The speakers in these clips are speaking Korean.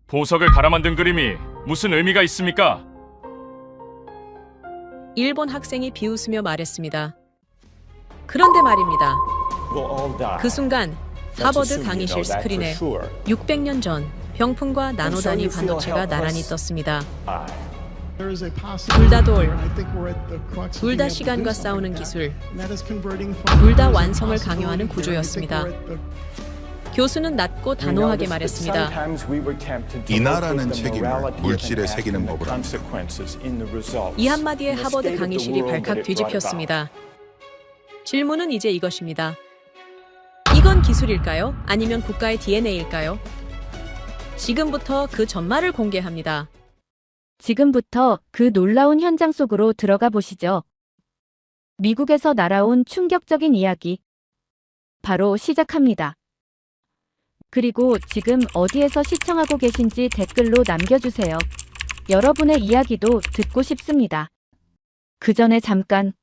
보석을 갈아 만든 그림이 무슨 의미가 있습니까? 일본 학생이 비웃으며 말했습니다. 그런데 말입니다. 그 순간 하버드 강의실 스크린에 600년 전 병풍과 나노단위 반도체가 나란히 떴습니다. 둘 다 돌, 둘 다 시간과 싸우는 기술, 둘 다 완성을 강요하는 구조였습니다. 교수는 낮고 단호하게 말했습니다. 인하라는 책임을 물질에 새기는 법을 합니다. 이 한마디에 하버드 강의실이 발칵 뒤집혔습니다. 질문은 이제 이것입니다. 이건 기술일까요? 아니면 국가의 DNA일까요? 지금부터 그 전말을 공개합니다. 지금부터 그 놀라운 현장 속으로 들어가 보시죠. 미국에서 날아온 충격적인 이야기. 바로 시작합니다. 그리고 지금 어디에서 시청하고 계신지 댓글로 남겨주세요. 여러분의 이야기도 듣고 싶습니다. 그 전에 잠깐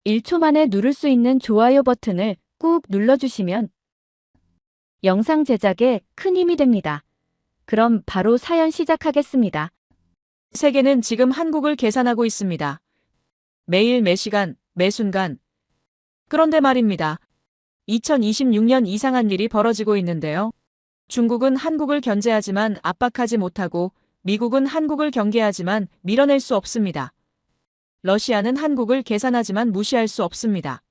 1초 만에 누를 수 있는 좋아요 버튼을 꾹 눌러주시면 영상 제작에 큰 힘이 됩니다. 그럼 바로 사연 시작하겠습니다. 세계는 지금 한국을 계산하고 있습니다. 매일 매 시간, 매 순간. 그런데 말입니다. 2026년 이상한 일이 벌어지고 있는데요. 중국은 한국을 견제하지만 압박하지 못하고 미국은 한국을 경계하지만 밀어낼 수 없습니다. 러시아는 한국을 계산하지만 무시할 수 없습니다.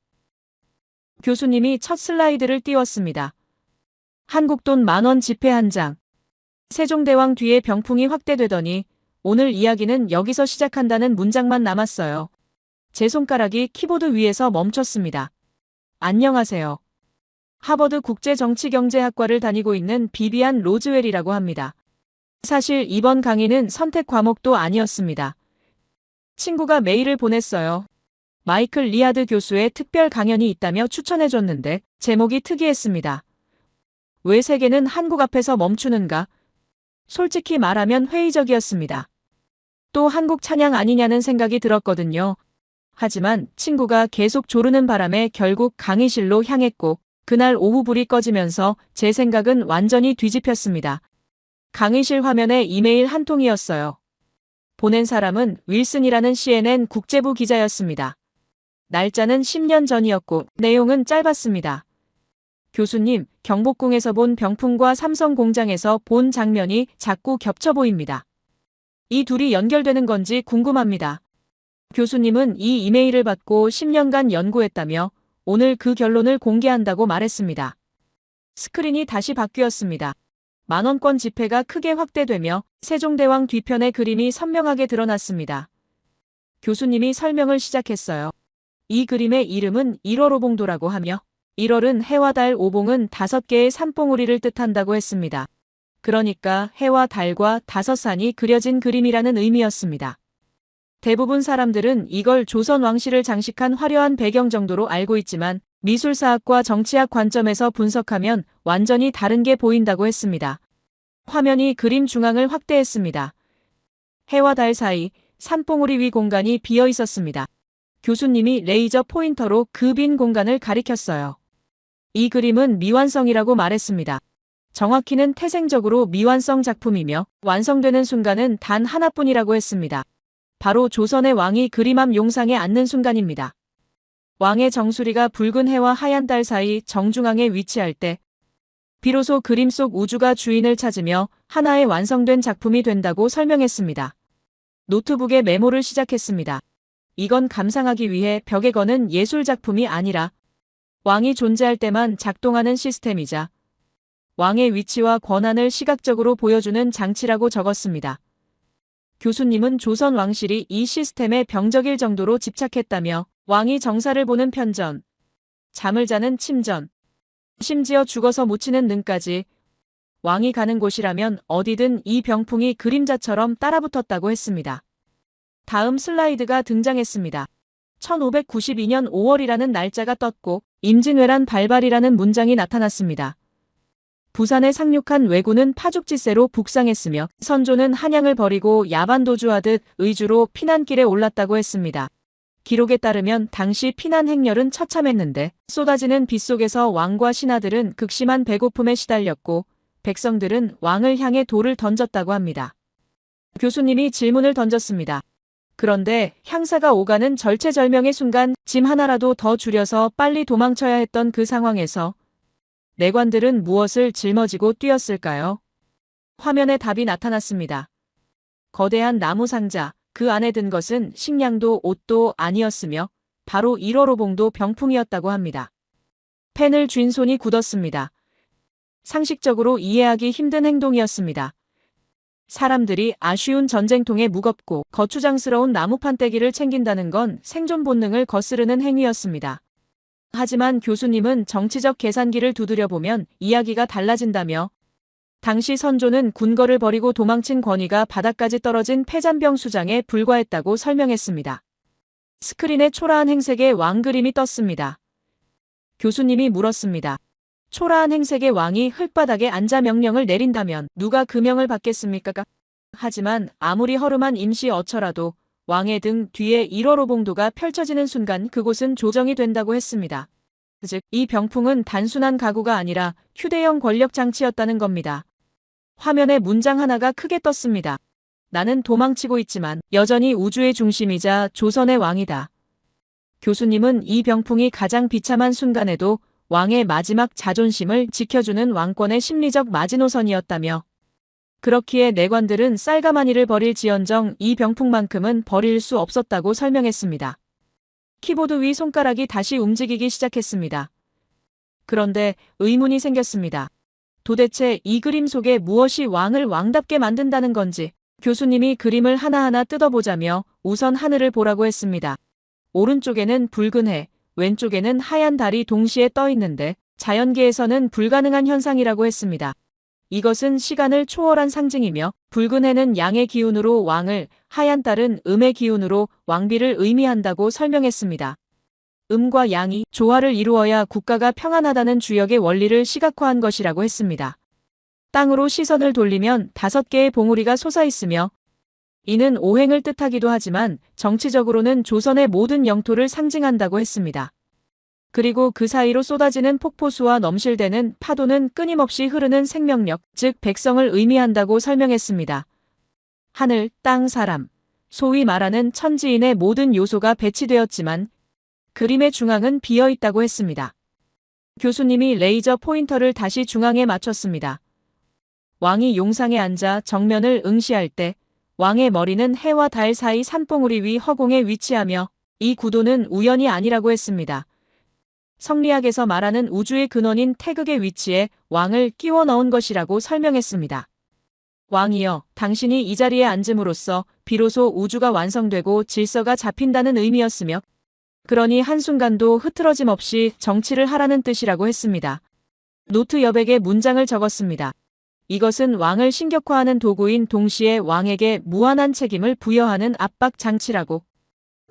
교수님이 첫 슬라이드를 띄웠습니다. 한국 돈 10,000원 지폐 한 장. 세종대왕 뒤에 병풍이 확대되더니 오늘 이야기는 여기서 시작한다는 문장만 남았어요. 제 손가락이 키보드 위에서 멈췄습니다. 안녕하세요. 하버드 국제정치경제학과를 다니고 있는 비비안 로즈웰이라고 합니다. 사실 이번 강의는 선택 과목도 아니었습니다. 친구가 메일을 보냈어요. 마이클 리하드 교수의 특별 강연이 있다며 추천해줬는데 제목이 특이했습니다. 왜 세계는 한국 앞에서 멈추는가? 솔직히 말하면 회의적이었습니다. 또 한국 찬양 아니냐는 생각이 들었거든요. 하지만 친구가 계속 조르는 바람에 결국 강의실로 향했고 그날 오후 불이 꺼지면서 제 생각은 완전히 뒤집혔습니다. 강의실 화면에 이메일 한 통이었어요. 보낸 사람은 윌슨이라는 CNN 국제부 기자였습니다. 날짜는 10년 전이었고 내용은 짧았습니다. 교수님, 경복궁에서 본 병풍과 삼성 공장에서 본 장면이 자꾸 겹쳐 보입니다. 이 둘이 연결되는 건지 궁금합니다. 교수님은 이 이메일을 받고 10년간 연구했다며 오늘 그 결론을 공개한다고 말했습니다. 스크린이 다시 바뀌었습니다. 10,000원권 지폐가 크게 확대되며 세종대왕 뒤편의 그림이 선명하게 드러났습니다. 교수님이 설명을 시작했어요. 이 그림의 이름은 1월 오봉도라고 하며 1월은 해와 달, 오봉은 5개의 산봉우리를 뜻한다고 했습니다. 그러니까 해와 달과 5산이 그려진 그림이라는 의미였습니다. 대부분 사람들은 이걸 조선 왕실을 장식한 화려한 배경 정도로 알고 있지만 미술사학과 정치학 관점에서 분석하면 완전히 다른 게 보인다고 했습니다. 화면이 그림 중앙을 확대했습니다. 해와 달 사이 산봉우리 위 공간이 비어 있었습니다. 교수님이 레이저 포인터로 그 빈 공간을 가리켰어요. 이 그림은 미완성이라고 말했습니다. 정확히는 태생적으로 미완성 작품이며 완성되는 순간은 단 하나뿐이라고 했습니다. 바로 조선의 왕이 그림 앞 용상에 앉는 순간입니다. 왕의 정수리가 붉은 해와 하얀 달 사이 정중앙에 위치할 때 비로소 그림 속 우주가 주인을 찾으며 하나의 완성된 작품이 된다고 설명했습니다. 노트북에 메모를 시작했습니다. 이건 감상하기 위해 벽에 거는 예술 작품이 아니라 왕이 존재할 때만 작동하는 시스템이자 왕의 위치와 권한을 시각적으로 보여주는 장치라고 적었습니다. 교수님은 조선 왕실이 이 시스템에 병적일 정도로 집착했다며 왕이 정사를 보는 편전, 잠을 자는 침전, 심지어 죽어서 묻히는 능까지 왕이 가는 곳이라면 어디든 이 병풍이 그림자처럼 따라붙었다고 했습니다. 다음 슬라이드가 등장했습니다. 1592년 5월이라는 날짜가 떴고 임진왜란 발발이라는 문장이 나타났습니다. 부산에 상륙한 왜군은 파죽지세로 북상했으며 선조는 한양을 버리고 야반도주하듯 의주로 피난길에 올랐다고 했습니다. 기록에 따르면 당시 피난 행렬은 처참했는데 쏟아지는 빗속에서 왕과 신하들은 극심한 배고픔에 시달렸고 백성들은 왕을 향해 돌을 던졌다고 합니다. 교수님이 질문을 던졌습니다. 그런데 향사가 오가는 절체절명의 순간 짐 하나라도 더 줄여서 빨리 도망쳐야 했던 그 상황에서 내관들은 무엇을 짊어지고 뛰었을까요? 화면에 답이 나타났습니다. 거대한 나무 상자, 그 안에 든 것은 식량도 옷도 아니었으며 바로 1호로봉도 병풍이었다고 합니다. 펜을 쥔 손이 굳었습니다. 상식적으로 이해하기 힘든 행동이었습니다. 사람들이 아쉬운 전쟁통에 무겁고 거추장스러운 나무판때기를 챙긴다는 건 생존 본능을 거스르는 행위였습니다. 하지만 교수님은 정치적 계산기를 두드려보면 이야기가 달라진다며 당시 선조는 군거를 버리고 도망친 권위가 바닥까지 떨어진 패잔병 수장에 불과했다고 설명했습니다. 스크린에 초라한 행색의 왕 그림이 떴습니다. 교수님이 물었습니다. 초라한 행색의 왕이 흙바닥에 앉아 명령을 내린다면 누가 그 명을 받겠습니까? 하지만 아무리 허름한 임시 어처라도 왕의 등 뒤에 1호로봉도가 펼쳐지는 순간 그곳은 조정이 된다고 했습니다. 즉, 이 병풍은 단순한 가구가 아니라 휴대용 권력 장치였다는 겁니다. 화면에 문장 하나가 크게 떴습니다. 나는 도망치고 있지만 여전히 우주의 중심이자 조선의 왕이다. 교수님은 이 병풍이 가장 비참한 순간에도 왕의 마지막 자존심을 지켜주는 왕권의 심리적 마지노선이었다며 그렇기에 내관들은 쌀가마니를 버릴지언정 이 병풍만큼은 버릴 수 없었다고 설명했습니다. 키보드 위 손가락이 다시 움직이기 시작했습니다. 그런데 의문이 생겼습니다. 도대체 이 그림 속에 무엇이 왕을 왕답게 만든다는 건지 교수님이 그림을 하나하나 뜯어보자며 우선 하늘을 보라고 했습니다. 오른쪽에는 붉은 해, 왼쪽에는 하얀 달이 동시에 떠 있는데 자연계에서는 불가능한 현상이라고 했습니다. 이것은 시간을 초월한 상징이며 붉은 해는 양의 기운으로 왕을, 하얀 달은 음의 기운으로 왕비를 의미한다고 설명했습니다. 음과 양이 조화를 이루어야 국가가 평안하다는 주역의 원리를 시각화한 것이라고 했습니다. 땅으로 시선을 돌리면 5개의 봉우리가 솟아있으며 이는 오행을 뜻하기도 하지만 정치적으로는 조선의 모든 영토를 상징한다고 했습니다. 그리고 그 사이로 쏟아지는 폭포수와 넘실대는 파도는 끊임없이 흐르는 생명력, 즉 백성을 의미한다고 설명했습니다. 하늘, 땅, 사람, 소위 말하는 천지인의 모든 요소가 배치되었지만 그림의 중앙은 비어있다고 했습니다. 교수님이 레이저 포인터를 다시 중앙에 맞췄습니다. 왕이 용상에 앉아 정면을 응시할 때 왕의 머리는 해와 달 사이 산봉우리 위 허공에 위치하며 이 구도는 우연이 아니라고 했습니다. 성리학에서 말하는 우주의 근원인 태극의 위치에 왕을 끼워 넣은 것이라고 설명했습니다. 왕이여, 당신이 이 자리에 앉음으로써 비로소 우주가 완성되고 질서가 잡힌다는 의미였으며 그러니 한순간도 흐트러짐 없이 정치를 하라는 뜻이라고 했습니다. 노트 여백에 문장을 적었습니다. 이것은 왕을 신격화하는 도구인 동시에 왕에게 무한한 책임을 부여하는 압박 장치라고.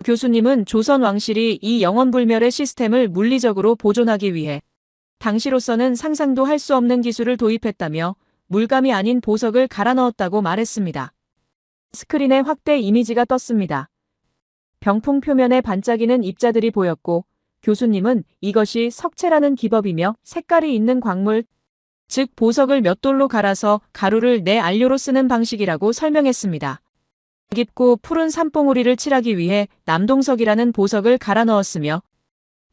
교수님은 조선 왕실이 이 영원불멸의 시스템을 물리적으로 보존하기 위해 당시로서는 상상도 할 수 없는 기술을 도입했다며 물감이 아닌 보석을 갈아 넣었다고 말했습니다. 스크린에 확대 이미지가 떴습니다. 병풍 표면에 반짝이는 입자들이 보였고 교수님은 이것이 석채라는 기법이며 색깔이 있는 광물, 즉 보석을 몇 돌로 갈아서 가루를 내 안료로 쓰는 방식이라고 설명했습니다. 깊고 푸른 산봉우리를 칠하기 위해 남동석이라는 보석을 갈아 넣었으며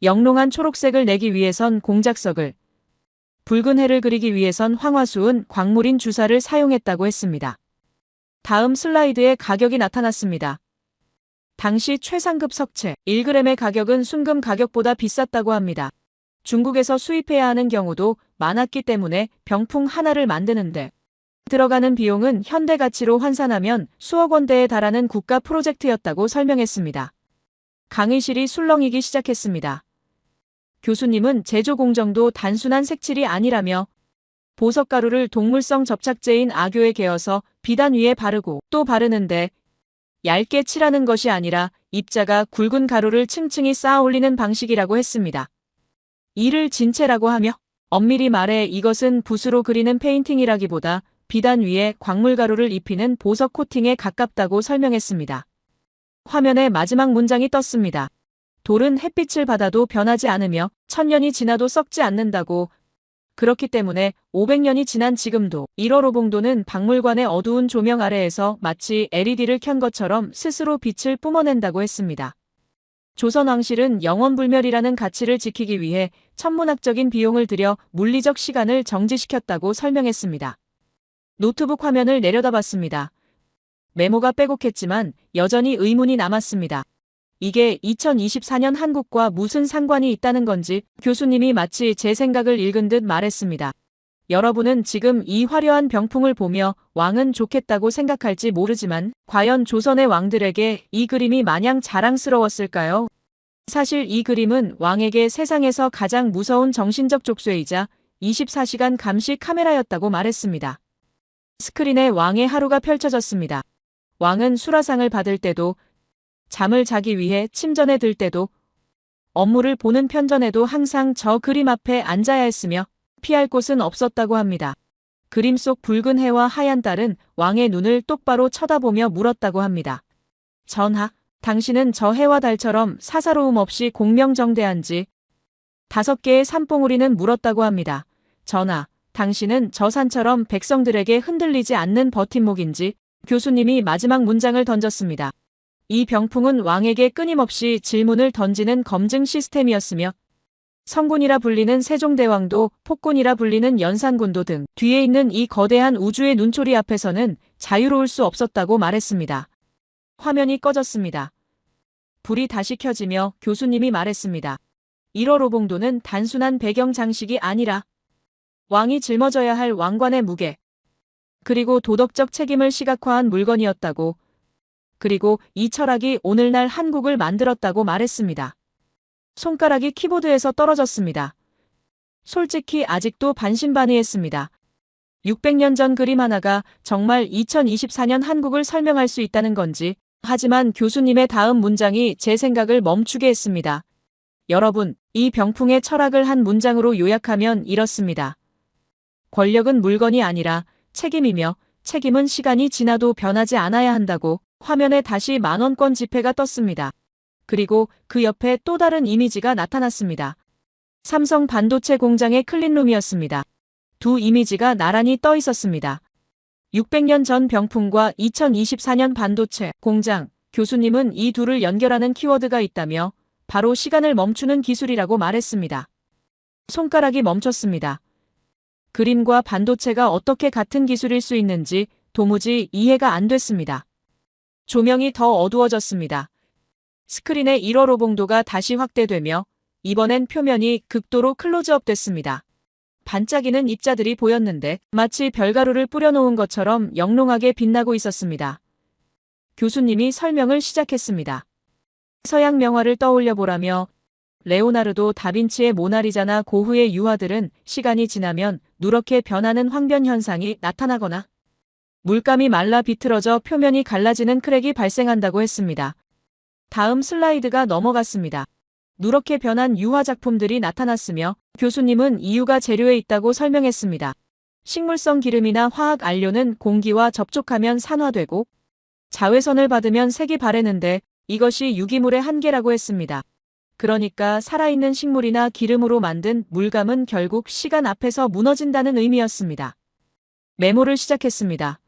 영롱한 초록색을 내기 위해선 공작석을, 붉은 해를 그리기 위해선 황화수은 광물인 주사를 사용했다고 했습니다. 다음 슬라이드에 가격이 나타났습니다. 당시 최상급 석채 1g의 가격은 순금 가격보다 비쌌다고 합니다. 중국에서 수입해야 하는 경우도 많았기 때문에 병풍 하나를 만드는데 들어가는 비용은 현대 가치로 환산하면 수억 원대에 달하는 국가 프로젝트였다고 설명했습니다. 강의실이 술렁이기 시작했습니다. 교수님은 제조 공정도 단순한 색칠이 아니라며 보석가루를 동물성 접착제인 악교에 개어서 비단 위에 바르고 또 바르는데 얇게 칠하는 것이 아니라 입자가 굵은 가루를 층층이 쌓아 올리는 방식이라고 했습니다. 이를 진체라고 하며 엄밀히 말해 이것은 붓으로 그리는 페인팅이라기보다 비단 위에 광물가루를 입히는 보석 코팅에 가깝다고 설명했습니다. 화면에 마지막 문장이 떴습니다. 돌은 햇빛을 받아도 변하지 않으며 1000년이 지나도 썩지 않는다고. 그렇기 때문에 500년이 지난 지금도 1월호봉도는 박물관의 어두운 조명 아래에서 마치 LED를 켠 것처럼 스스로 빛을 뿜어낸다고 했습니다. 조선 왕실은 영원불멸이라는 가치를 지키기 위해 천문학적인 비용을 들여 물리적 시간을 정지시켰다고 설명했습니다. 노트북 화면을 내려다봤습니다. 메모가 빼곡했지만 여전히 의문이 남았습니다. 이게 2024년 한국과 무슨 상관이 있다는 건지 교수님이 마치 제 생각을 읽은 듯 말했습니다. 여러분은 지금 이 화려한 병풍을 보며 왕은 좋겠다고 생각할지 모르지만 과연 조선의 왕들에게 이 그림이 마냥 자랑스러웠을까요? 사실 이 그림은 왕에게 세상에서 가장 무서운 정신적 족쇄이자 24시간 감시 카메라였다고 말했습니다. 스크린에 왕의 하루가 펼쳐졌습니다. 왕은 수라상을 받을 때도, 잠을 자기 위해 침전에 들 때도, 업무를 보는 편전에도 항상 저 그림 앞에 앉아야 했으며 피할 곳은 없었다고 합니다. 그림 속 붉은 해와 하얀 달은 왕의 눈을 똑바로 쳐다보며 물었다고 합니다. 전하, 당신은 저 해와 달처럼 사사로움 없이 공명정대한지? 5개의 산봉우리는 물었다고 합니다. 전하, 당신은 저 산처럼 백성들에게 흔들리지 않는 버팀목인지? 교수님이 마지막 문장을 던졌습니다. 이 병풍은 왕에게 끊임없이 질문을 던지는 검증 시스템이었으며 성군이라 불리는 세종대왕도 폭군이라 불리는 연산군도 등 뒤에 있는 이 거대한 우주의 눈초리 앞에서는 자유로울 수 없었다고 말했습니다. 화면이 꺼졌습니다. 불이 다시 켜지며 교수님이 말했습니다. 1월호봉도는 단순한 배경 장식이 아니라 왕이 짊어져야 할 왕관의 무게, 그리고 도덕적 책임을 시각화한 물건이었다고, 그리고 이 철학이 오늘날 한국을 만들었다고 말했습니다. 손가락이 키보드에서 떨어졌습니다. 솔직히 아직도 반신반의했습니다. 600년 전 그림 하나가 정말 2024년 한국을 설명할 수 있다는 건지, 하지만 교수님의 다음 문장이 제 생각을 멈추게 했습니다. 여러분, 이 병풍의 철학을 한 문장으로 요약하면 이렇습니다. 권력은 물건이 아니라 책임이며 책임은 시간이 지나도 변하지 않아야 한다고. 화면에 다시 만원권 지폐가 떴습니다. 그리고 그 옆에 또 다른 이미지가 나타났습니다. 삼성 반도체 공장의 클린룸이었습니다. 두 이미지가 나란히 떠 있었습니다. 600년 전 병풍과 2024년 반도체 공장, 교수님은 이 둘을 연결하는 키워드가 있다며 바로 시간을 멈추는 기술이라고 말했습니다. 손가락이 멈췄습니다. 그림과 반도체가 어떻게 같은 기술일 수 있는지 도무지 이해가 안 됐습니다. 조명이 더 어두워졌습니다. 스크린의 1월호봉도가 다시 확대되며 이번엔 표면이 극도로 클로즈업 됐습니다. 반짝이는 입자들이 보였는데 마치 별가루를 뿌려놓은 것처럼 영롱하게 빛나고 있었습니다. 교수님이 설명을 시작했습니다. 서양 명화를 떠올려 보라며 레오나르도 다빈치의 모나리자나 고흐의 유화들은 시간이 지나면 누렇게 변하는 황변 현상이 나타나거나 물감이 말라 비틀어져 표면이 갈라지는 크랙이 발생한다고 했습니다. 다음 슬라이드가 넘어갔습니다. 누렇게 변한 유화 작품들이 나타났으며 교수님은 이유가 재료에 있다고 설명했습니다. 식물성 기름이나 화학 안료는 공기와 접촉하면 산화되고 자외선을 받으면 색이 바래는데 이것이 유기물의 한계라고 했습니다. 그러니까 살아있는 식물이나 기름으로 만든 물감은 결국 시간 앞에서 무너진다는 의미였습니다. 메모를 시작했습니다.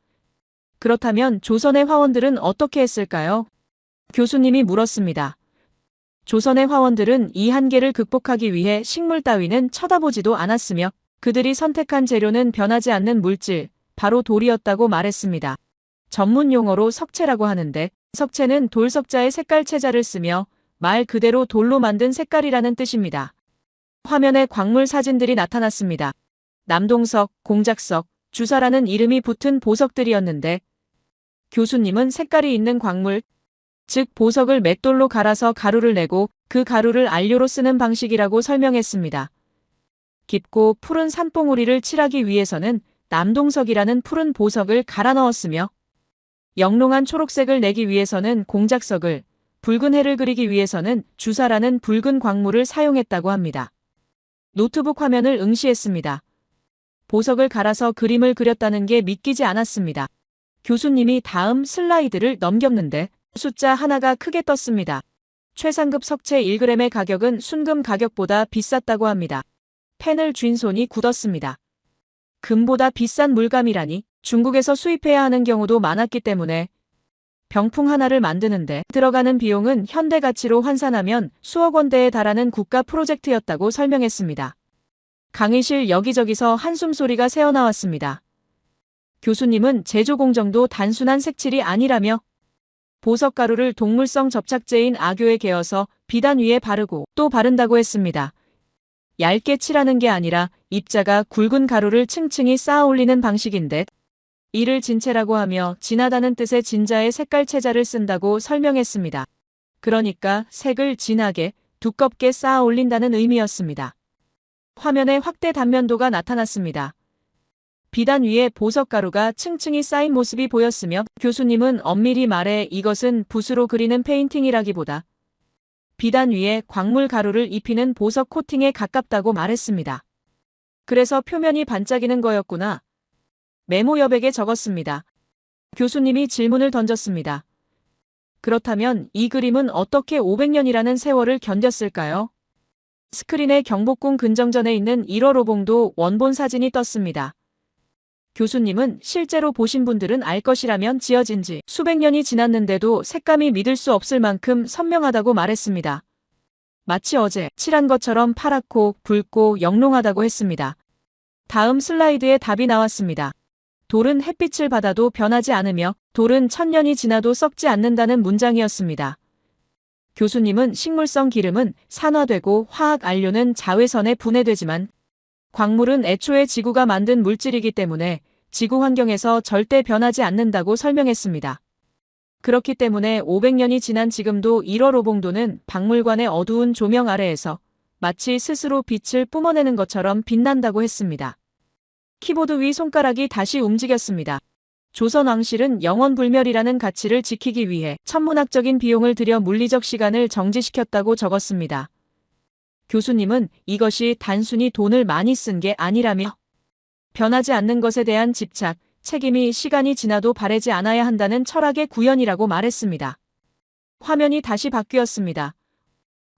그렇다면 조선의 화원들은 어떻게 했을까요? 교수님이 물었습니다. 조선의 화원들은 이 한계를 극복하기 위해 식물 따위는 쳐다보지도 않았으며 그들이 선택한 재료는 변하지 않는 물질, 바로 돌이었다고 말했습니다. 전문 용어로 석체라고 하는데 석체는 돌석자의 색깔 체자를 쓰며 말 그대로 돌로 만든 색깔이라는 뜻입니다. 화면에 광물 사진들이 나타났습니다. 남동석, 공작석, 주사라는 이름이 붙은 보석들이었는데 교수님은 색깔이 있는 광물, 즉 보석을 맷돌로 갈아서 가루를 내고 그 가루를 안료로 쓰는 방식이라고 설명했습니다. 깊고 푸른 산봉우리를 칠하기 위해서는 남동석이라는 푸른 보석을 갈아 넣었으며 영롱한 초록색을 내기 위해서는 공작석을, 붉은 해를 그리기 위해서는 주사라는 붉은 광물을 사용했다고 합니다. 노트북 화면을 응시했습니다. 보석을 갈아서 그림을 그렸다는 게 믿기지 않았습니다. 교수님이 다음 슬라이드를 넘겼는데 숫자 하나가 크게 떴습니다. 최상급 석체 1g의 가격은 순금 가격보다 비쌌다고 합니다. 펜을 쥔 손이 굳었습니다. 금보다 비싼 물감이라니 중국에서 수입해야 하는 경우도 많았기 때문에 병풍 하나를 만드는데 들어가는 비용은 현대 가치로 환산하면 수억 원대에 달하는 국가 프로젝트였다고 설명했습니다. 강의실 여기저기서 한숨 소리가 새어나왔습니다. 교수님은 제조 공정도 단순한 색칠이 아니라며 보석가루를 동물성 접착제인 악교에 개어서 비단 위에 바르고 또 바른다고 했습니다. 얇게 칠하는 게 아니라 입자가 굵은 가루를 층층이 쌓아 올리는 방식인데 이를 진체라고 하며 진하다는 뜻의 진자의 색깔 채자를 쓴다고 설명했습니다. 그러니까 색을 진하게 두껍게 쌓아 올린다는 의미였습니다. 화면에 확대 단면도가 나타났습니다. 비단 위에 보석가루가 층층이 쌓인 모습이 보였으며 교수님은 엄밀히 말해 이것은 붓으로 그리는 페인팅이라기보다 비단 위에 광물 가루를 입히는 보석 코팅에 가깝다고 말했습니다. 그래서 표면이 반짝이는 거였구나. 메모 여백에 적었습니다. 교수님이 질문을 던졌습니다. 그렇다면 이 그림은 어떻게 500년이라는 세월을 견뎠을까요? 스크린에 경복궁 근정전에 있는 1월 오봉도 원본 사진이 떴습니다. 교수님은 실제로 보신 분들은 알 것이라면 지어진 지 수백 년이 지났는데도 색감이 믿을 수 없을 만큼 선명하다고 말했습니다. 마치 어제 칠한 것처럼 파랗고 붉고 영롱하다고 했습니다. 다음 슬라이드에 답이 나왔습니다. 돌은 햇빛을 받아도 변하지 않으며 돌은 1000년이 지나도 썩지 않는다는 문장이었습니다. 교수님은 식물성 기름은 산화되고 화학 안료는 자외선에 분해되지만 광물은 애초에 지구가 만든 물질이기 때문에 지구 환경에서 절대 변하지 않는다고 설명했습니다. 그렇기 때문에 500년이 지난 지금도 1월 오봉도는 박물관의 어두운 조명 아래에서 마치 스스로 빛을 뿜어내는 것처럼 빛난다고 했습니다. 키보드 위 손가락이 다시 움직였습니다. 조선 왕실은 영원불멸이라는 가치를 지키기 위해 천문학적인 비용을 들여 물리적 시간을 정지시켰다고 적었습니다. 교수님은 이것이 단순히 돈을 많이 쓴 게 아니라며 변하지 않는 것에 대한 집착, 책임이 시간이 지나도 바래지 않아야 한다는 철학의 구현이라고 말했습니다. 화면이 다시 바뀌었습니다.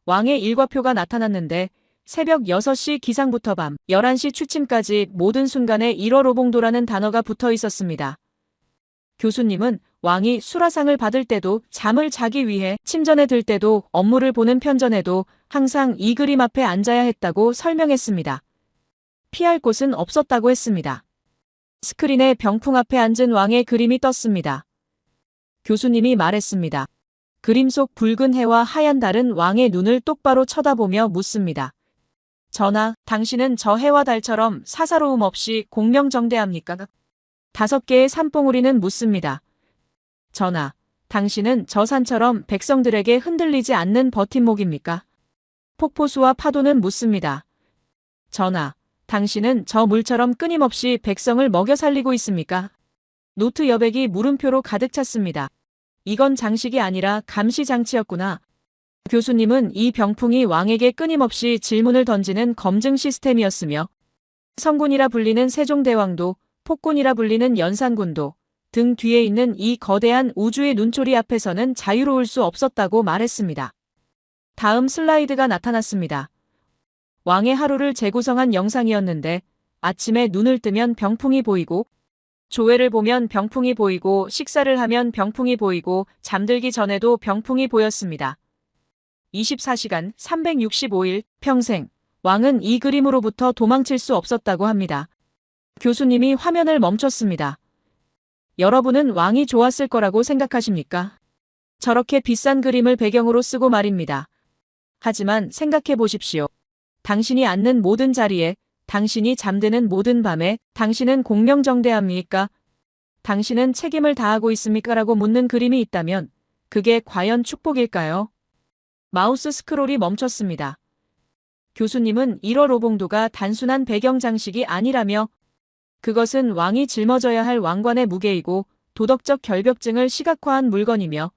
왕의 일과표가 나타났는데 새벽 6시 기상부터 밤 11시 취침까지 모든 순간에 1월 오봉도라는 단어가 붙어 있었습니다. 교수님은 왕이 수라상을 받을 때도 잠을 자기 위해 침전에 들 때도 업무를 보는 편전에도 항상 이 그림 앞에 앉아야 했다고 설명했습니다. 피할 곳은 없었다고 했습니다. 스크린에 병풍 앞에 앉은 왕의 그림이 떴습니다. 교수님이 말했습니다. 그림 속 붉은 해와 하얀 달은 왕의 눈을 똑바로 쳐다보며 묻습니다. 전하, 당신은 저 해와 달처럼 사사로움 없이 공명정대합니까? 5개의 산봉우리는 묻습니다. 전하, 당신은 저 산처럼 백성들에게 흔들리지 않는 버팀목입니까? 폭포수와 파도는 묻습니다. 전하, 당신은 저 물처럼 끊임없이 백성을 먹여 살리고 있습니까? 노트 여백이 물음표로 가득 찼습니다. 이건 장식이 아니라 감시장치였구나. 교수님은 이 병풍이 왕에게 끊임없이 질문을 던지는 검증 시스템이었으며 성군이라 불리는 세종대왕도 폭군이라 불리는 연산군도 등 뒤에 있는 이 거대한 우주의 눈초리 앞에서는 자유로울 수 없었다고 말했습니다. 다음 슬라이드가 나타났습니다. 왕의 하루를 재구성한 영상이었는데 아침에 눈을 뜨면 병풍이 보이고 조회를 보면 병풍이 보이고 식사를 하면 병풍이 보이고 잠들기 전에도 병풍이 보였습니다. 24시간 365일 평생 왕은 이 그림으로부터 도망칠 수 없었다고 합니다. 교수님이 화면을 멈췄습니다. 여러분은 왕이 좋았을 거라고 생각하십니까? 저렇게 비싼 그림을 배경으로 쓰고 말입니다. 하지만 생각해 보십시오. 당신이 앉는 모든 자리에, 당신이 잠드는 모든 밤에 당신은 공명정대합니까? 당신은 책임을 다하고 있습니까? 라고 묻는 그림이 있다면 그게 과연 축복일까요? 마우스 스크롤이 멈췄습니다. 교수님은 1월 오봉도가 단순한 배경 장식이 아니라며 그것은 왕이 짊어져야 할 왕관의 무게이고 도덕적 결벽증을 시각화한 물건이며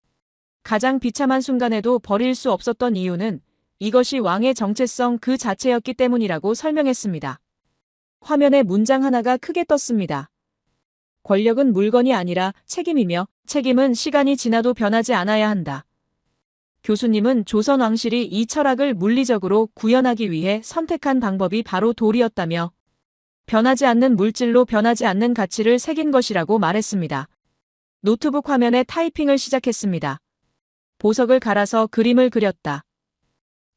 가장 비참한 순간에도 버릴 수 없었던 이유는 이것이 왕의 정체성 그 자체였기 때문이라고 설명했습니다. 화면에 문장 하나가 크게 떴습니다. 권력은 물건이 아니라 책임이며 책임은 시간이 지나도 변하지 않아야 한다. 교수님은 조선 왕실이 이 철학을 물리적으로 구현하기 위해 선택한 방법이 바로 돌이었다며 변하지 않는 물질로 변하지 않는 가치를 새긴 것이라고 말했습니다. 노트북 화면에 타이핑을 시작했습니다. 보석을 갈아서 그림을 그렸다.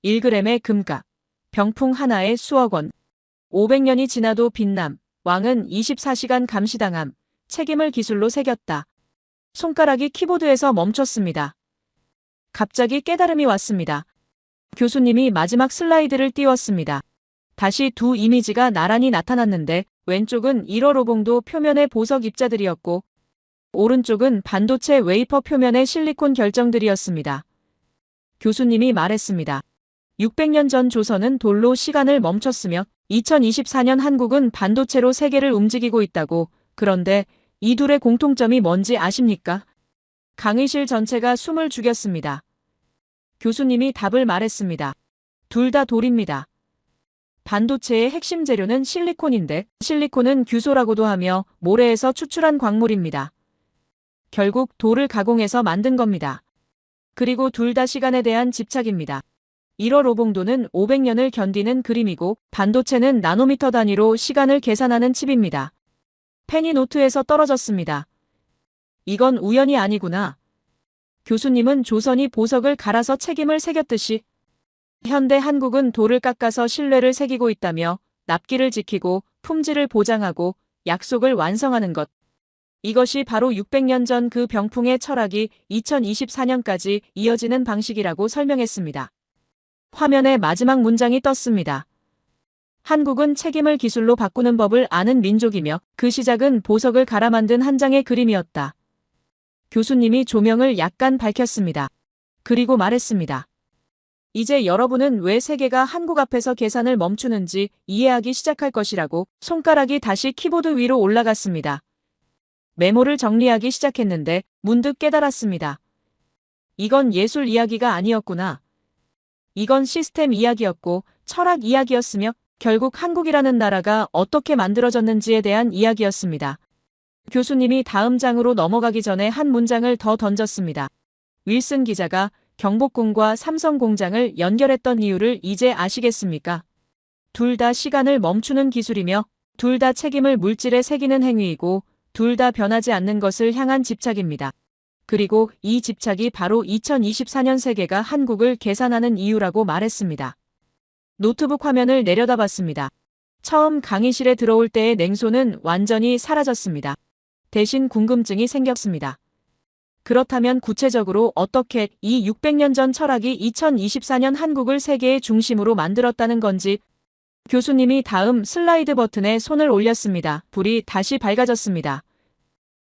1g의 금값, 병풍 하나에 수억 원. 500년이 지나도 빛남, 왕은 24시간 감시당함, 책임을 기술로 새겼다. 손가락이 키보드에서 멈췄습니다. 갑자기 깨달음이 왔습니다. 교수님이 마지막 슬라이드를 띄웠습니다. 다시 두 이미지가 나란히 나타났는데 왼쪽은 1월 오봉도 표면의 보석 입자들이었고 오른쪽은 반도체 웨이퍼 표면의 실리콘 결정들이었습니다. 교수님이 말했습니다. 600년 전 조선은 돌로 시간을 멈췄으며 2024년 한국은 반도체로 세계를 움직이고 있다고. 그런데 이 둘의 공통점이 뭔지 아십니까? 강의실 전체가 숨을 죽였습니다. 교수님이 답을 말했습니다. 둘 다 돌입니다. 반도체의 핵심 재료는 실리콘인데 실리콘은 규소라고도 하며 모래에서 추출한 광물입니다. 결국 돌을 가공해서 만든 겁니다. 그리고 둘 다 시간에 대한 집착입니다. 1월 오봉도는 500년을 견디는 그림이고 반도체는 나노미터 단위로 시간을 계산하는 칩입니다. 펜이 노트에서 떨어졌습니다. 이건 우연이 아니구나. 교수님은 조선이 보석을 갈아서 책임을 새겼듯이 현대 한국은 돌을 깎아서 신뢰를 새기고 있다며 납기를 지키고 품질을 보장하고 약속을 완성하는 것. 이것이 바로 600년 전 그 병풍의 철학이 2024년까지 이어지는 방식이라고 설명했습니다. 화면에 마지막 문장이 떴습니다. 한국은 책임을 기술로 바꾸는 법을 아는 민족이며 그 시작은 보석을 갈아 만든 한 장의 그림이었다. 교수님이 조명을 약간 밝혔습니다. 그리고 말했습니다. 이제 여러분은 왜 세계가 한국 앞에서 계산을 멈추는지 이해하기 시작할 것이라고. 손가락이 다시 키보드 위로 올라갔습니다. 메모를 정리하기 시작했는데 문득 깨달았습니다. 이건 예술 이야기가 아니었구나. 이건 시스템 이야기였고 철학 이야기였으며 결국 한국이라는 나라가 어떻게 만들어졌는지에 대한 이야기였습니다. 교수님이 다음 장으로 넘어가기 전에 한 문장을 더 던졌습니다. 윌슨 기자가 경복궁과 삼성공장을 연결했던 이유를 이제 아시겠습니까? 둘 다 시간을 멈추는 기술이며 둘 다 책임을 물질에 새기는 행위이고 둘 다 변하지 않는 것을 향한 집착입니다. 그리고 이 집착이 바로 2024년 세계가 한국을 계산하는 이유라고 말했습니다. 노트북 화면을 내려다봤습니다. 처음 강의실에 들어올 때의 냉소는 완전히 사라졌습니다. 대신 궁금증이 생겼습니다. 그렇다면 구체적으로 어떻게 이 600년 전 철학이 2024년 한국을 세계의 중심으로 만들었다는 건지. 교수님이 다음 슬라이드 버튼에 손을 올렸습니다. 불이 다시 밝아졌습니다.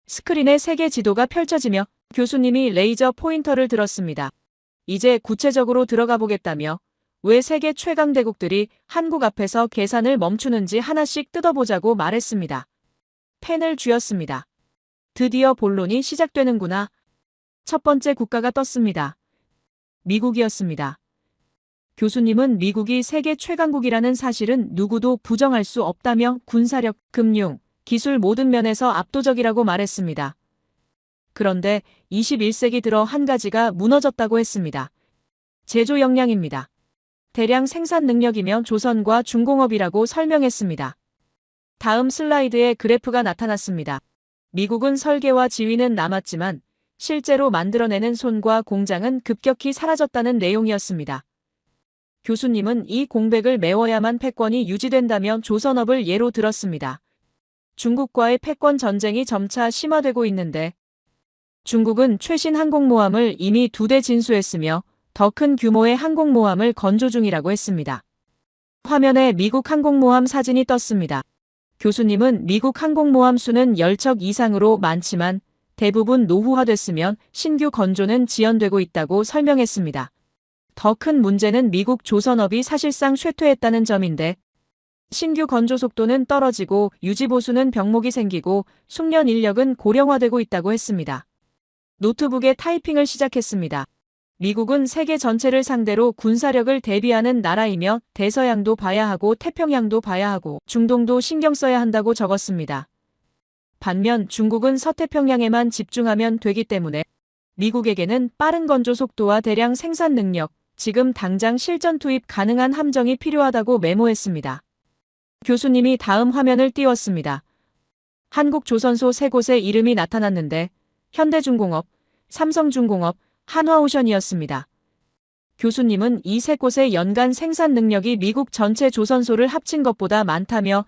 스크린에 세계 지도가 펼쳐지며 교수님이 레이저 포인터를 들었습니다. 이제 구체적으로 들어가 보겠다며 왜 세계 최강 대국들이 한국 앞에서 계산을 멈추는지 하나씩 뜯어보자고 말했습니다. 펜을 쥐었습니다. 드디어 본론이 시작되는구나. 첫 번째 국가가 떴습니다. 미국이었습니다. 교수님은 미국이 세계 최강국이라는 사실은 누구도 부정할 수 없다며 군사력, 금융, 기술 모든 면에서 압도적이라고 말했습니다. 그런데 21세기 들어 한 가지가 무너졌다고 했습니다. 제조 역량입니다. 대량 생산 능력이며 조선과 중공업이라고 설명했습니다. 다음 슬라이드에 그래프가 나타났습니다. 미국은 설계와 지위는 남았지만 실제로 만들어내는 손과 공장은 급격히 사라졌다는 내용이었습니다. 교수님은 이 공백을 메워야만 패권이 유지된다며 조선업을 예로 들었습니다. 중국과의 패권 전쟁이 점차 심화되고 있는데 중국은 최신 항공모함을 이미 2대 진수했으며 더 큰 규모의 항공모함을 건조 중이라고 했습니다. 화면에 미국 항공모함 사진이 떴습니다. 교수님은 미국 항공모함 수는 10척 이상으로 많지만 대부분 노후화됐으면 신규 건조는 지연되고 있다고 설명했습니다. 더 큰 문제는 미국 조선업이 사실상 쇠퇴했다는 점인데 신규 건조 속도는 떨어지고 유지보수는 병목이 생기고 숙련 인력은 고령화되고 있다고 했습니다. 노트북에 타이핑을 시작했습니다. 미국은 세계 전체를 상대로 군사력을 대비하는 나라이며 대서양도 봐야 하고 태평양도 봐야 하고 중동도 신경 써야 한다고 적었습니다. 반면 중국은 서태평양에만 집중하면 되기 때문에 미국에게는 빠른 건조 속도와 대량 생산 능력, 지금 당장 실전 투입 가능한 함정이 필요하다고 메모했습니다. 교수님이 다음 화면을 띄웠습니다. 한국 조선소 세 곳의 이름이 나타났는데 현대중공업, 삼성중공업, 한화오션이었습니다. 교수님은 이 세 곳의 연간 생산 능력이 미국 전체 조선소를 합친 것보다 많다며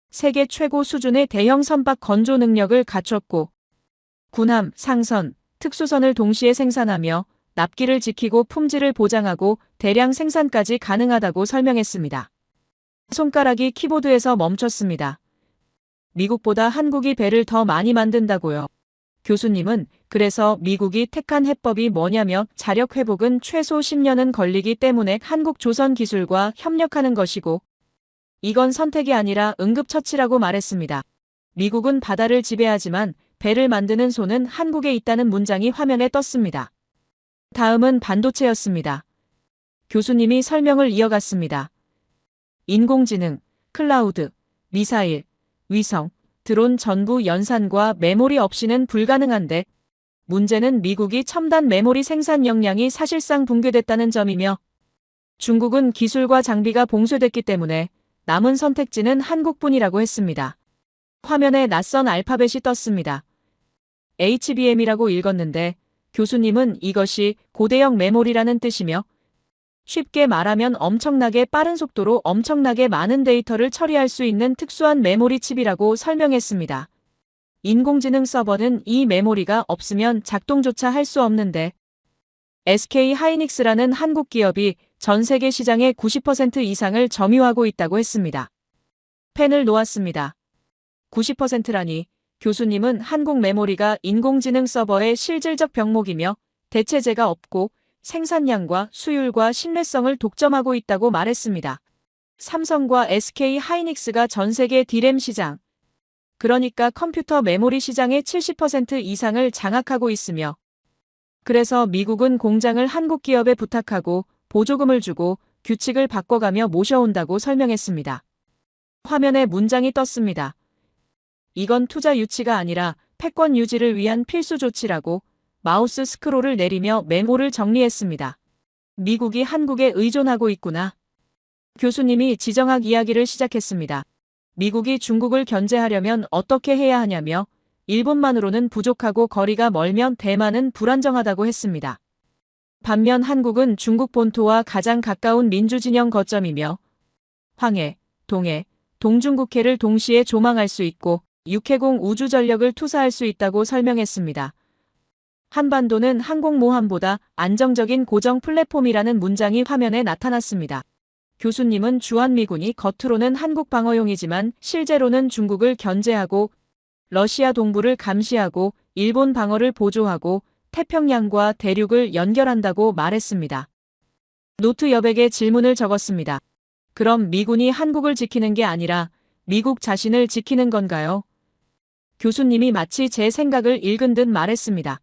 세계 최고 수준의 대형 선박 건조 능력을 갖췄고 군함, 상선, 특수선을 동시에 생산하며 납기를 지키고 품질을 보장하고 대량 생산까지 가능하다고 설명했습니다. 손가락이 키보드에서 멈췄습니다. 미국보다 한국이 배를 더 많이 만든다고요. 교수님은 그래서 미국이 택한 해법이 뭐냐며 자력 회복은 최소 10년은 걸리기 때문에 한국 조선 기술과 협력하는 것이고 이건 선택이 아니라 응급처치라고 말했습니다. 미국은 바다를 지배하지만 배를 만드는 손은 한국에 있다는 문장이 화면에 떴습니다. 다음은 반도체였습니다. 교수님이 설명을 이어갔습니다. 인공지능, 클라우드, 미사일, 위성, 드론 전부 연산과 메모리 없이는 불가능한데 문제는 미국이 첨단 메모리 생산 역량이 사실상 붕괴됐다는 점이며 중국은 기술과 장비가 봉쇄됐기 때문에 남은 선택지는 한국뿐이라고 했습니다. 화면에 낯선 알파벳이 떴습니다. HBM이라고 읽었는데 교수님은 이것이 고대형 메모리라는 뜻이며 쉽게 말하면 엄청나게 빠른 속도로 엄청나게 많은 데이터를 처리할 수 있는 특수한 메모리 칩이라고 설명했습니다. 인공지능 서버는 이 메모리가 없으면 작동조차 할 수 없는데 SK 하이닉스라는 한국 기업이 전 세계 시장의 90% 이상을 점유하고 있다고 했습니다. 펜을 놓았습니다. 90%라니 교수님은 한국 메모리가 인공지능 서버의 실질적 병목이며 대체제가 없고 생산량과 수율과 신뢰성을 독점하고 있다고 말했습니다. 삼성과 SK 하이닉스가 전 세계 D램 시장, 그러니까 컴퓨터 메모리 시장의 70% 이상을 장악하고 있으며 그래서 미국은 공장을 한국 기업에 부탁하고 보조금을 주고 규칙을 바꿔가며 모셔온다고 설명했습니다. 화면에 문장이 떴습니다. 이건 투자 유치가 아니라 패권 유지를 위한 필수 조치라고 마우스 스크롤을 내리며 메모를 정리했습니다. 미국이 한국에 의존하고 있구나. 교수님이 지정학 이야기를 시작했습니다. 미국이 중국을 견제하려면 어떻게 해야 하냐며 일본만으로는 부족하고 거리가 멀면 대만은 불안정하다고 했습니다. 반면 한국은 중국 본토와 가장 가까운 민주진영 거점이며 황해, 동해, 동중국해를 동시에 조망할 수 있고 육해공 우주전력을 투사할 수 있다고 설명했습니다. 한반도는 항공모함보다 안정적인 고정 플랫폼이라는 문장이 화면에 나타났습니다. 교수님은 주한미군이 겉으로는 한국 방어용이지만 실제로는 중국을 견제하고 러시아 동부를 감시하고 일본 방어를 보조하고 태평양과 대륙을 연결한다고 말했습니다. 노트 여백에 질문을 적었습니다. 그럼 미군이 한국을 지키는 게 아니라 미국 자신을 지키는 건가요? 교수님이 마치 제 생각을 읽은 듯 말했습니다.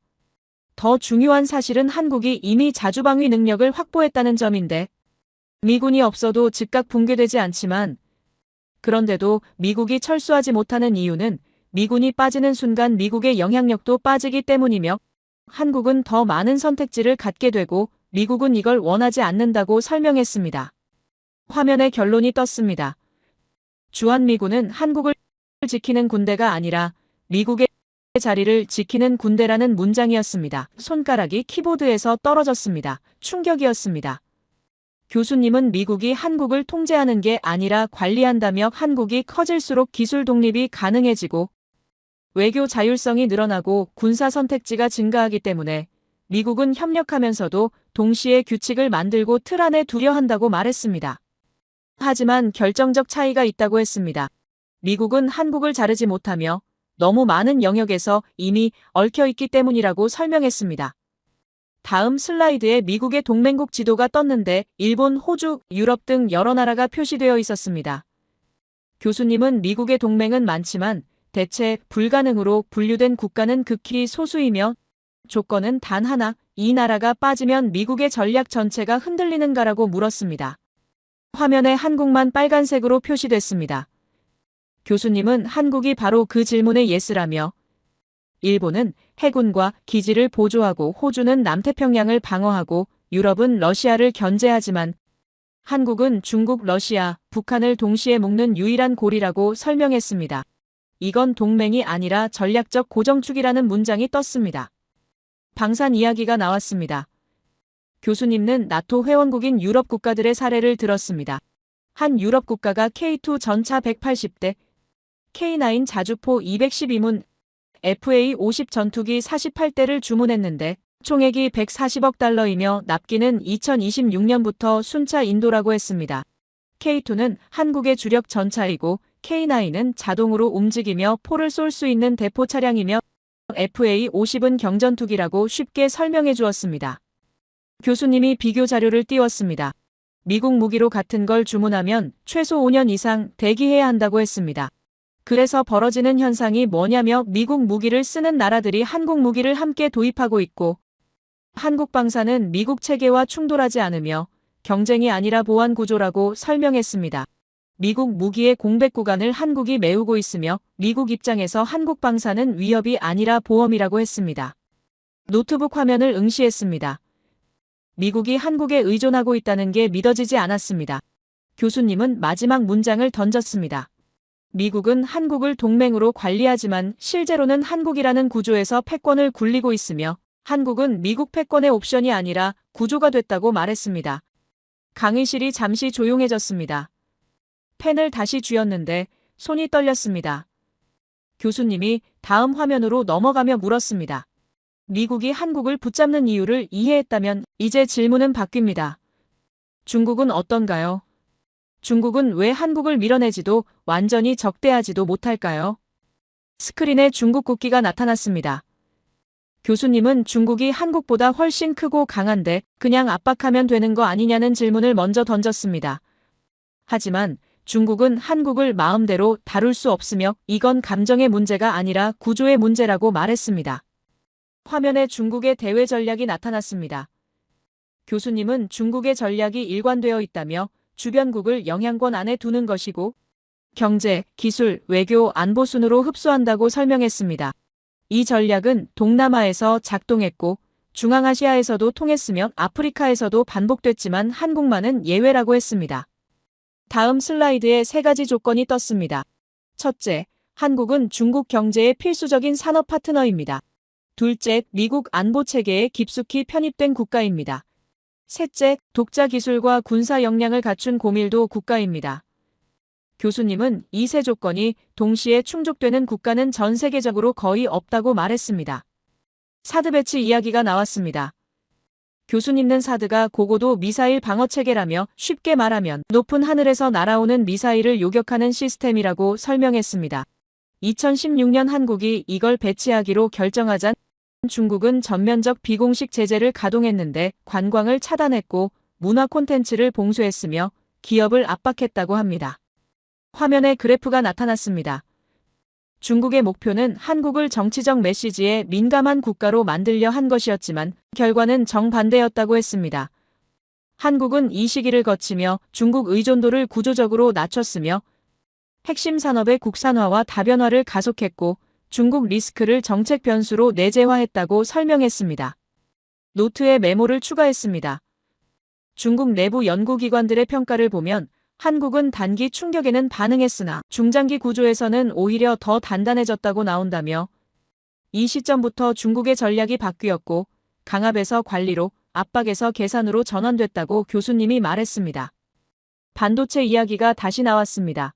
더 중요한 사실은 한국이 이미 자주방위 능력을 확보했다는 점인데 미군이 없어도 즉각 붕괴되지 않지만 그런데도 미국이 철수하지 못하는 이유는 미군이 빠지는 순간 미국의 영향력도 빠지기 때문이며 한국은 더 많은 선택지를 갖게 되고 미국은 이걸 원하지 않는다고 설명했습니다. 화면에 결론이 떴습니다. 주한미군은 한국을 지키는 군대가 아니라 미국의 자리를 지키는 군대라는 문장이었습니다. 손가락이 키보드에서 떨어졌습니다. 충격이었습니다. 교수님은 미국이 한국을 통제하는 게 아니라 관리한다며 한국이 커질수록 기술 독립이 가능해지고 외교 자율성이 늘어나고 군사 선택지가 증가하기 때문에 미국은 협력하면서도 동시에 규칙을 만들고 틀 안에 두려 한다고 말했습니다. 하지만 결정적 차이가 있다고 했습니다. 미국은 한국을 자르지 못하며 너무 많은 영역에서 이미 얽혀있기 때문이라고 설명했습니다. 다음 슬라이드에 미국의 동맹국 지도가 떴는데 일본, 호주, 유럽 등 여러 나라가 표시되어 있었습니다. 교수님은 미국의 동맹은 많지만 대체 불가능으로 분류된 국가는 극히 소수이며 조건은 단 하나, 이 나라가 빠지면 미국의 전략 전체가 흔들리는가라고 물었습니다. 화면에 한국만 빨간색으로 표시됐습니다. 교수님은 한국이 바로 그 질문에 예스라며 일본은 해군과 기지를 보조하고 호주는 남태평양을 방어하고 유럽은 러시아를 견제하지만 한국은 중국, 러시아, 북한을 동시에 묶는 유일한 고리라고 설명했습니다. 이건 동맹이 아니라 전략적 고정축이라는 문장이 떴습니다. 방산 이야기가 나왔습니다. 교수님은 나토 회원국인 유럽 국가들의 사례를 들었습니다. 한 유럽 국가가 K2 전차 180대, K9 자주포 212문, FA-50 전투기 48대를 주문했는데 총액이 140억 달러이며 납기는 2026년부터 순차 인도라고 했습니다. K2는 한국의 주력 전차이고 K9은 자동으로 움직이며 포를 쏠 수 있는 대포 차량이며 FA-50은 경전투기라고 쉽게 설명해 주었습니다. 교수님이 비교 자료를 띄웠습니다. 미국 무기로 같은 걸 주문하면 최소 5년 이상 대기해야 한다고 했습니다. 그래서 벌어지는 현상이 뭐냐며 미국 무기를 쓰는 나라들이 한국 무기를 함께 도입하고 있고 한국 방산은 미국 체계와 충돌하지 않으며 경쟁이 아니라 보완 구조라고 설명했습니다. 미국 무기의 공백 구간을 한국이 메우고 있으며 미국 입장에서 한국 방산은 위협이 아니라 보험이라고 했습니다. 노트북 화면을 응시했습니다. 미국이 한국에 의존하고 있다는 게 믿어지지 않았습니다. 교수님은 마지막 문장을 던졌습니다. 미국은 한국을 동맹으로 관리하지만 실제로는 한국이라는 구조에서 패권을 굴리고 있으며 한국은 미국 패권의 옵션이 아니라 구조가 됐다고 말했습니다. 강의실이 잠시 조용해졌습니다. 펜을 다시 쥐었는데 손이 떨렸습니다. 교수님이 다음 화면으로 넘어가며 물었습니다. 미국이 한국을 붙잡는 이유를 이해했다면 이제 질문은 바뀝니다. 중국은 어떤가요? 중국은 왜 한국을 밀어내지도 완전히 적대하지도 못할까요? 스크린에 중국 국기가 나타났습니다. 교수님은 중국이 한국보다 훨씬 크고 강한데 그냥 압박하면 되는 거 아니냐는 질문을 먼저 던졌습니다. 하지만 중국은 한국을 마음대로 다룰 수 없으며 이건 감정의 문제가 아니라 구조의 문제라고 말했습니다. 화면에 중국의 대외 전략이 나타났습니다. 교수님은 중국의 전략이 일관되어 있다며 주변국을 영향권 안에 두는 것이고 경제, 기술, 외교, 안보 순으로 흡수한다고 설명했습니다. 이 전략은 동남아에서 작동했고 중앙아시아에서도 통했으며 아프리카에서도 반복됐지만 한국만은 예외라고 했습니다. 다음 슬라이드에 3가지 조건이 떴습니다. 첫째, 한국은 중국 경제의 필수적인 산업 파트너입니다. 둘째, 미국 안보 체계에 깊숙이 편입된 국가입니다. 셋째, 독자 기술과 군사 역량을 갖춘 고밀도 국가입니다. 교수님은 이 세 조건이 동시에 충족되는 국가는 전 세계적으로 거의 없다고 말했습니다. 사드 배치 이야기가 나왔습니다. 교수님은 사드가 고고도 미사일 방어체계라며 쉽게 말하면 높은 하늘에서 날아오는 미사일을 요격하는 시스템이라고 설명했습니다. 2016년 한국이 이걸 배치하기로 결정하자 중국은 전면적 비공식 제재를 가동했는데 관광을 차단했고 문화 콘텐츠를 봉쇄했으며 기업을 압박했다고 합니다. 화면에 그래프가 나타났습니다. 중국의 목표는 한국을 정치적 메시지에 민감한 국가로 만들려 한 것이었지만 결과는 정반대였다고 했습니다. 한국은 이 시기를 거치며 중국 의존도를 구조적으로 낮췄으며 핵심 산업의 국산화와 다변화를 가속했고 중국 리스크를 정책 변수로 내재화했다고 설명했습니다. 노트에 메모를 추가했습니다. 중국 내부 연구기관들의 평가를 보면 한국은 단기 충격에는 반응했으나 중장기 구조에서는 오히려 더 단단해졌다고 나온다며 이 시점부터 중국의 전략이 바뀌었고 강압에서 관리로 압박에서 계산으로 전환됐다고 교수님이 말했습니다. 반도체 이야기가 다시 나왔습니다.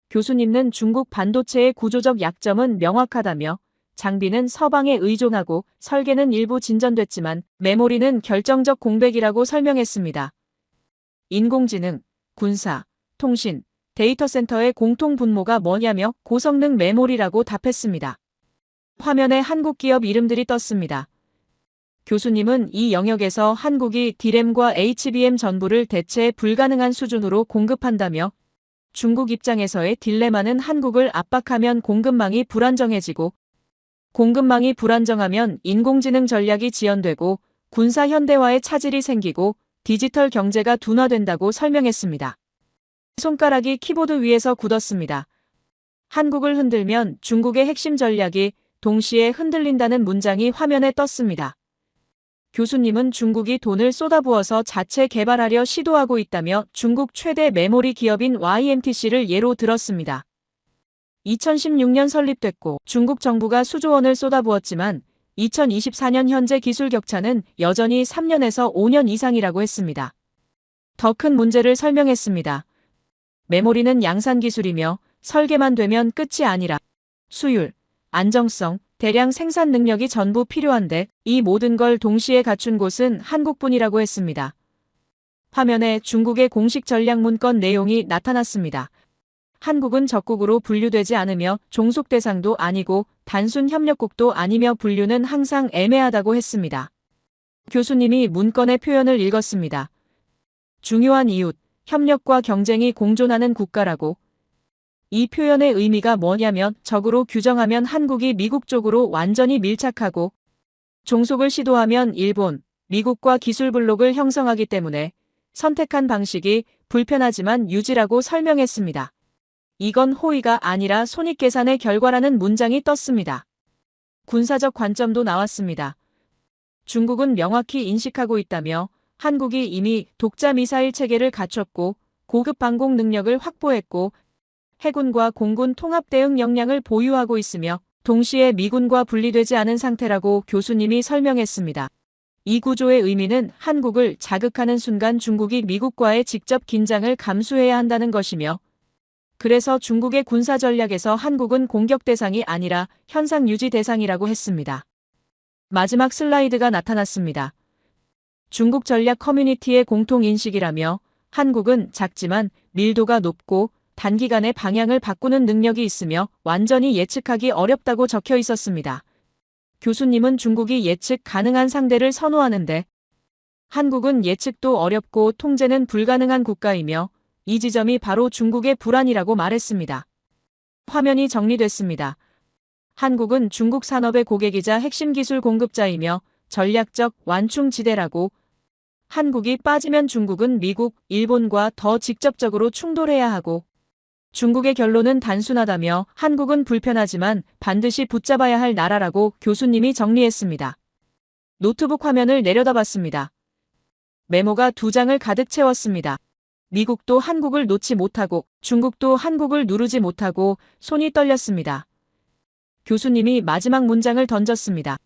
교수님은 중국 반도체의 구조적 약점은 명확하다며 장비는 서방에 의존하고 설계는 일부 진전됐지만 메모리는 결정적 공백이라고 설명했습니다. 인공지능, 군사, 통신, 데이터 센터의 공통 분모가 뭐냐며 고성능 메모리라고 답했습니다. 화면에 한국 기업 이름들이 떴습니다. 교수님은 이 영역에서 한국이 D램과 HBM 전부를 대체 불가능한 수준으로 공급한다며 중국 입장에서의 딜레마는 한국을 압박하면 공급망이 불안정해지고 공급망이 불안정하면 인공지능 전략이 지연되고 군사 현대화의 차질이 생기고 디지털 경제가 둔화된다고 설명했습니다. 손가락이 키보드 위에서 굳었습니다. 한국을 흔들면 중국의 핵심 전략이 동시에 흔들린다는 문장이 화면에 떴습니다. 교수님은 중국이 돈을 쏟아부어서 자체 개발하려 시도하고 있다며 중국 최대 메모리 기업인 YMTC를 예로 들었습니다. 2016년 설립됐고 중국 정부가 수조 원을 쏟아부었지만 2024년 현재 기술 격차는 여전히 3년에서 5년 이상이라고 했습니다. 더 큰 문제를 설명했습니다. 메모리는 양산 기술이며 설계만 되면 끝이 아니라 수율, 안정성, 대량 생산 능력이 전부 필요한데 이 모든 걸 동시에 갖춘 곳은 한국뿐이라고 했습니다. 화면에 중국의 공식 전략 문건 내용이 나타났습니다. 한국은 적국으로 분류되지 않으며 종속 대상도 아니고 단순 협력국도 아니며 분류는 항상 애매하다고 했습니다. 교수님이 문건의 표현을 읽었습니다. 중요한 이웃, 협력과 경쟁이 공존하는 국가라고. 이 표현의 의미가 뭐냐면 적으로 규정하면 한국이 미국 쪽으로 완전히 밀착하고 종속을 시도하면 일본, 미국과 기술 블록을 형성하기 때문에 선택한 방식이 불편하지만 유지라고 설명했습니다. 이건 호의가 아니라 손익계산의 결과라는 문장이 떴습니다. 군사적 관점도 나왔습니다. 중국은 명확히 인식하고 있다며 한국이 이미 독자 미사일 체계를 갖췄고 고급 방공 능력을 확보했고 해군과 공군 통합 대응 역량을 보유하고 있으며 동시에 미군과 분리되지 않은 상태라고 교수님이 설명했습니다. 이 구조의 의미는 한국을 자극하는 순간 중국이 미국과의 직접 긴장을 감수해야 한다는 것이며 그래서 중국의 군사 전략에서 한국은 공격 대상이 아니라 현상 유지 대상이라고 했습니다. 마지막 슬라이드가 나타났습니다. 중국 전략 커뮤니티의 공통 인식이라며 한국은 작지만 밀도가 높고 단기간에 방향을 바꾸는 능력이 있으며 완전히 예측하기 어렵다고 적혀 있었습니다. 교수님은 중국이 예측 가능한 상대를 선호하는데 한국은 예측도 어렵고 통제는 불가능한 국가이며 이 지점이 바로 중국의 불안이라고 말했습니다. 화면이 정리됐습니다. 한국은 중국 산업의 고객이자 핵심 기술 공급자이며 전략적 완충지대라고 한국이 빠지면 중국은 미국, 일본과 더 직접적으로 충돌해야 하고 중국의 결론은 단순하다며 한국은 불편하지만 반드시 붙잡아야 할 나라라고 교수님이 정리했습니다. 노트북 화면을 내려다봤습니다. 메모가 2장을 가득 채웠습니다. 미국도 한국을 놓지 못하고 중국도 한국을 누르지 못하고 손이 떨렸습니다. 교수님이 마지막 문장을 던졌습니다.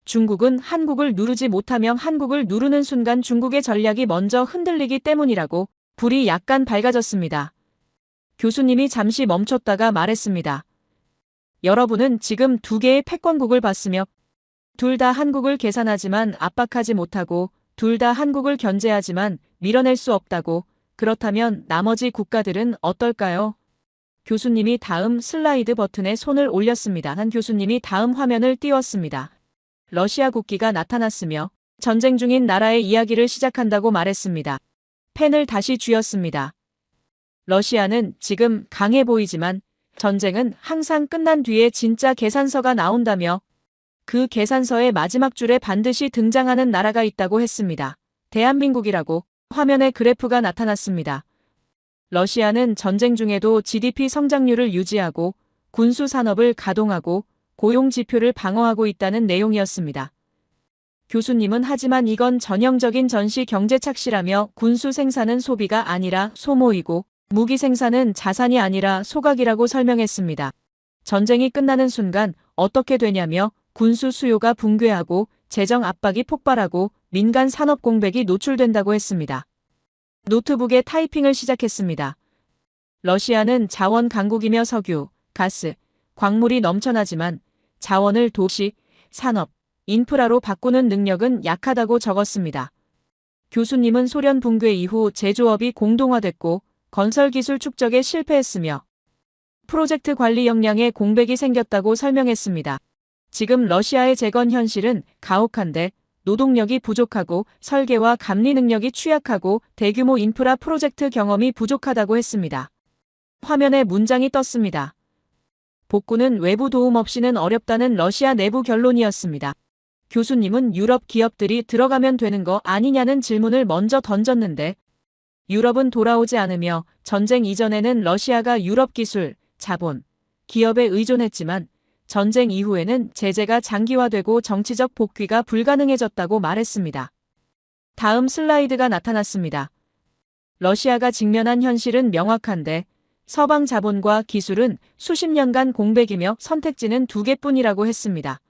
중국은 한국을 누르지 못하며 한국을 누르는 순간 중국의 전략이 먼저 흔들리기 때문이라고. 불이 약간 밝아졌습니다. 교수님이 잠시 멈췄다가 말했습니다. 여러분은 지금 2개의 패권국을 봤으며 둘 다 한국을 계산하지만 압박하지 못하고 둘 다 한국을 견제하지만 밀어낼 수 없다고. 그렇다면 나머지 국가들은 어떨까요? 교수님이 다음 슬라이드 버튼에 손을 올렸습니다. 한 교수님이 다음 화면을 띄웠습니다. 러시아 국기가 나타났으며 전쟁 중인 나라의 이야기를 시작한다고 말했습니다. 펜을 다시 쥐었습니다. 러시아는 지금 강해 보이지만 전쟁은 항상 끝난 뒤에 진짜 계산서가 나온다며 그 계산서의 마지막 줄에 반드시 등장하는 나라가 있다고 했습니다. 대한민국이라고. 화면에 그래프가 나타났습니다. 러시아는 전쟁 중에도 GDP 성장률을 유지하고 군수 산업을 가동하고 고용 지표를 방어하고 있다는 내용이었습니다. 교수님은 하지만 이건 전형적인 전시 경제 착시라며 군수 생산은 소비가 아니라 소모이고 무기 생산은 자산이 아니라 소각이라고 설명했습니다. 전쟁이 끝나는 순간 어떻게 되냐며 군수 수요가 붕괴하고 재정 압박이 폭발하고 민간 산업 공백이 노출된다고 했습니다. 노트북에 타이핑을 시작했습니다. 러시아는 자원 강국이며 석유, 가스, 광물이 넘쳐나지만 자원을 도시, 산업, 인프라로 바꾸는 능력은 약하다고 적었습니다. 교수님은 소련 붕괴 이후 제조업이 공동화됐고 건설기술 축적에 실패했으며 프로젝트 관리 역량에 공백이 생겼다고 설명했습니다. 지금 러시아의 재건 현실은 가혹한데 노동력이 부족하고 설계와 감리 능력이 취약하고 대규모 인프라 프로젝트 경험이 부족하다고 했습니다. 화면에 문장이 떴습니다. 복구는 외부 도움 없이는 어렵다는 러시아 내부 결론이었습니다. 교수님은 유럽 기업들이 들어가면 되는 거 아니냐는 질문을 먼저 던졌는데 유럽은 돌아오지 않으며 전쟁 이전에는 러시아가 유럽 기술, 자본, 기업에 의존했지만 전쟁 이후에는 제재가 장기화되고 정치적 복귀가 불가능해졌다고 말했습니다. 다음 슬라이드가 나타났습니다. 러시아가 직면한 현실은 명확한데 서방 자본과 기술은 수십 년간 공백이며 선택지는 두 개뿐이라고 했습니다.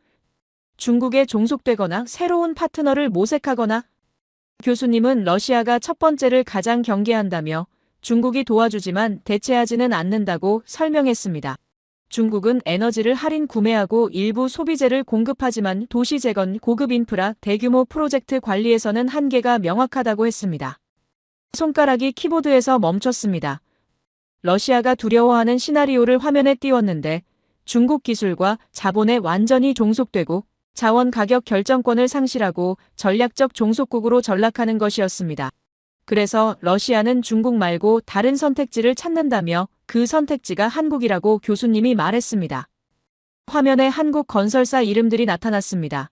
중국에 종속되거나 새로운 파트너를 모색하거나. 교수님은 러시아가 첫 번째를 가장 경계한다며 중국이 도와주지만 대체하지는 않는다고 설명했습니다. 중국은 에너지를 할인 구매하고 일부 소비재를 공급하지만 도시 재건, 고급 인프라, 대규모 프로젝트 관리에서는 한계가 명확하다고 했습니다. 손가락이 키보드에서 멈췄습니다. 러시아가 두려워하는 시나리오를 화면에 띄웠는데 중국 기술과 자본에 완전히 종속되고 자원 가격 결정권을 상실하고 전략적 종속국으로 전락하는 것이었습니다. 그래서 러시아는 중국 말고 다른 선택지를 찾는다며 그 선택지가 한국이라고 교수님이 말했습니다. 화면에 한국 건설사 이름들이 나타났습니다.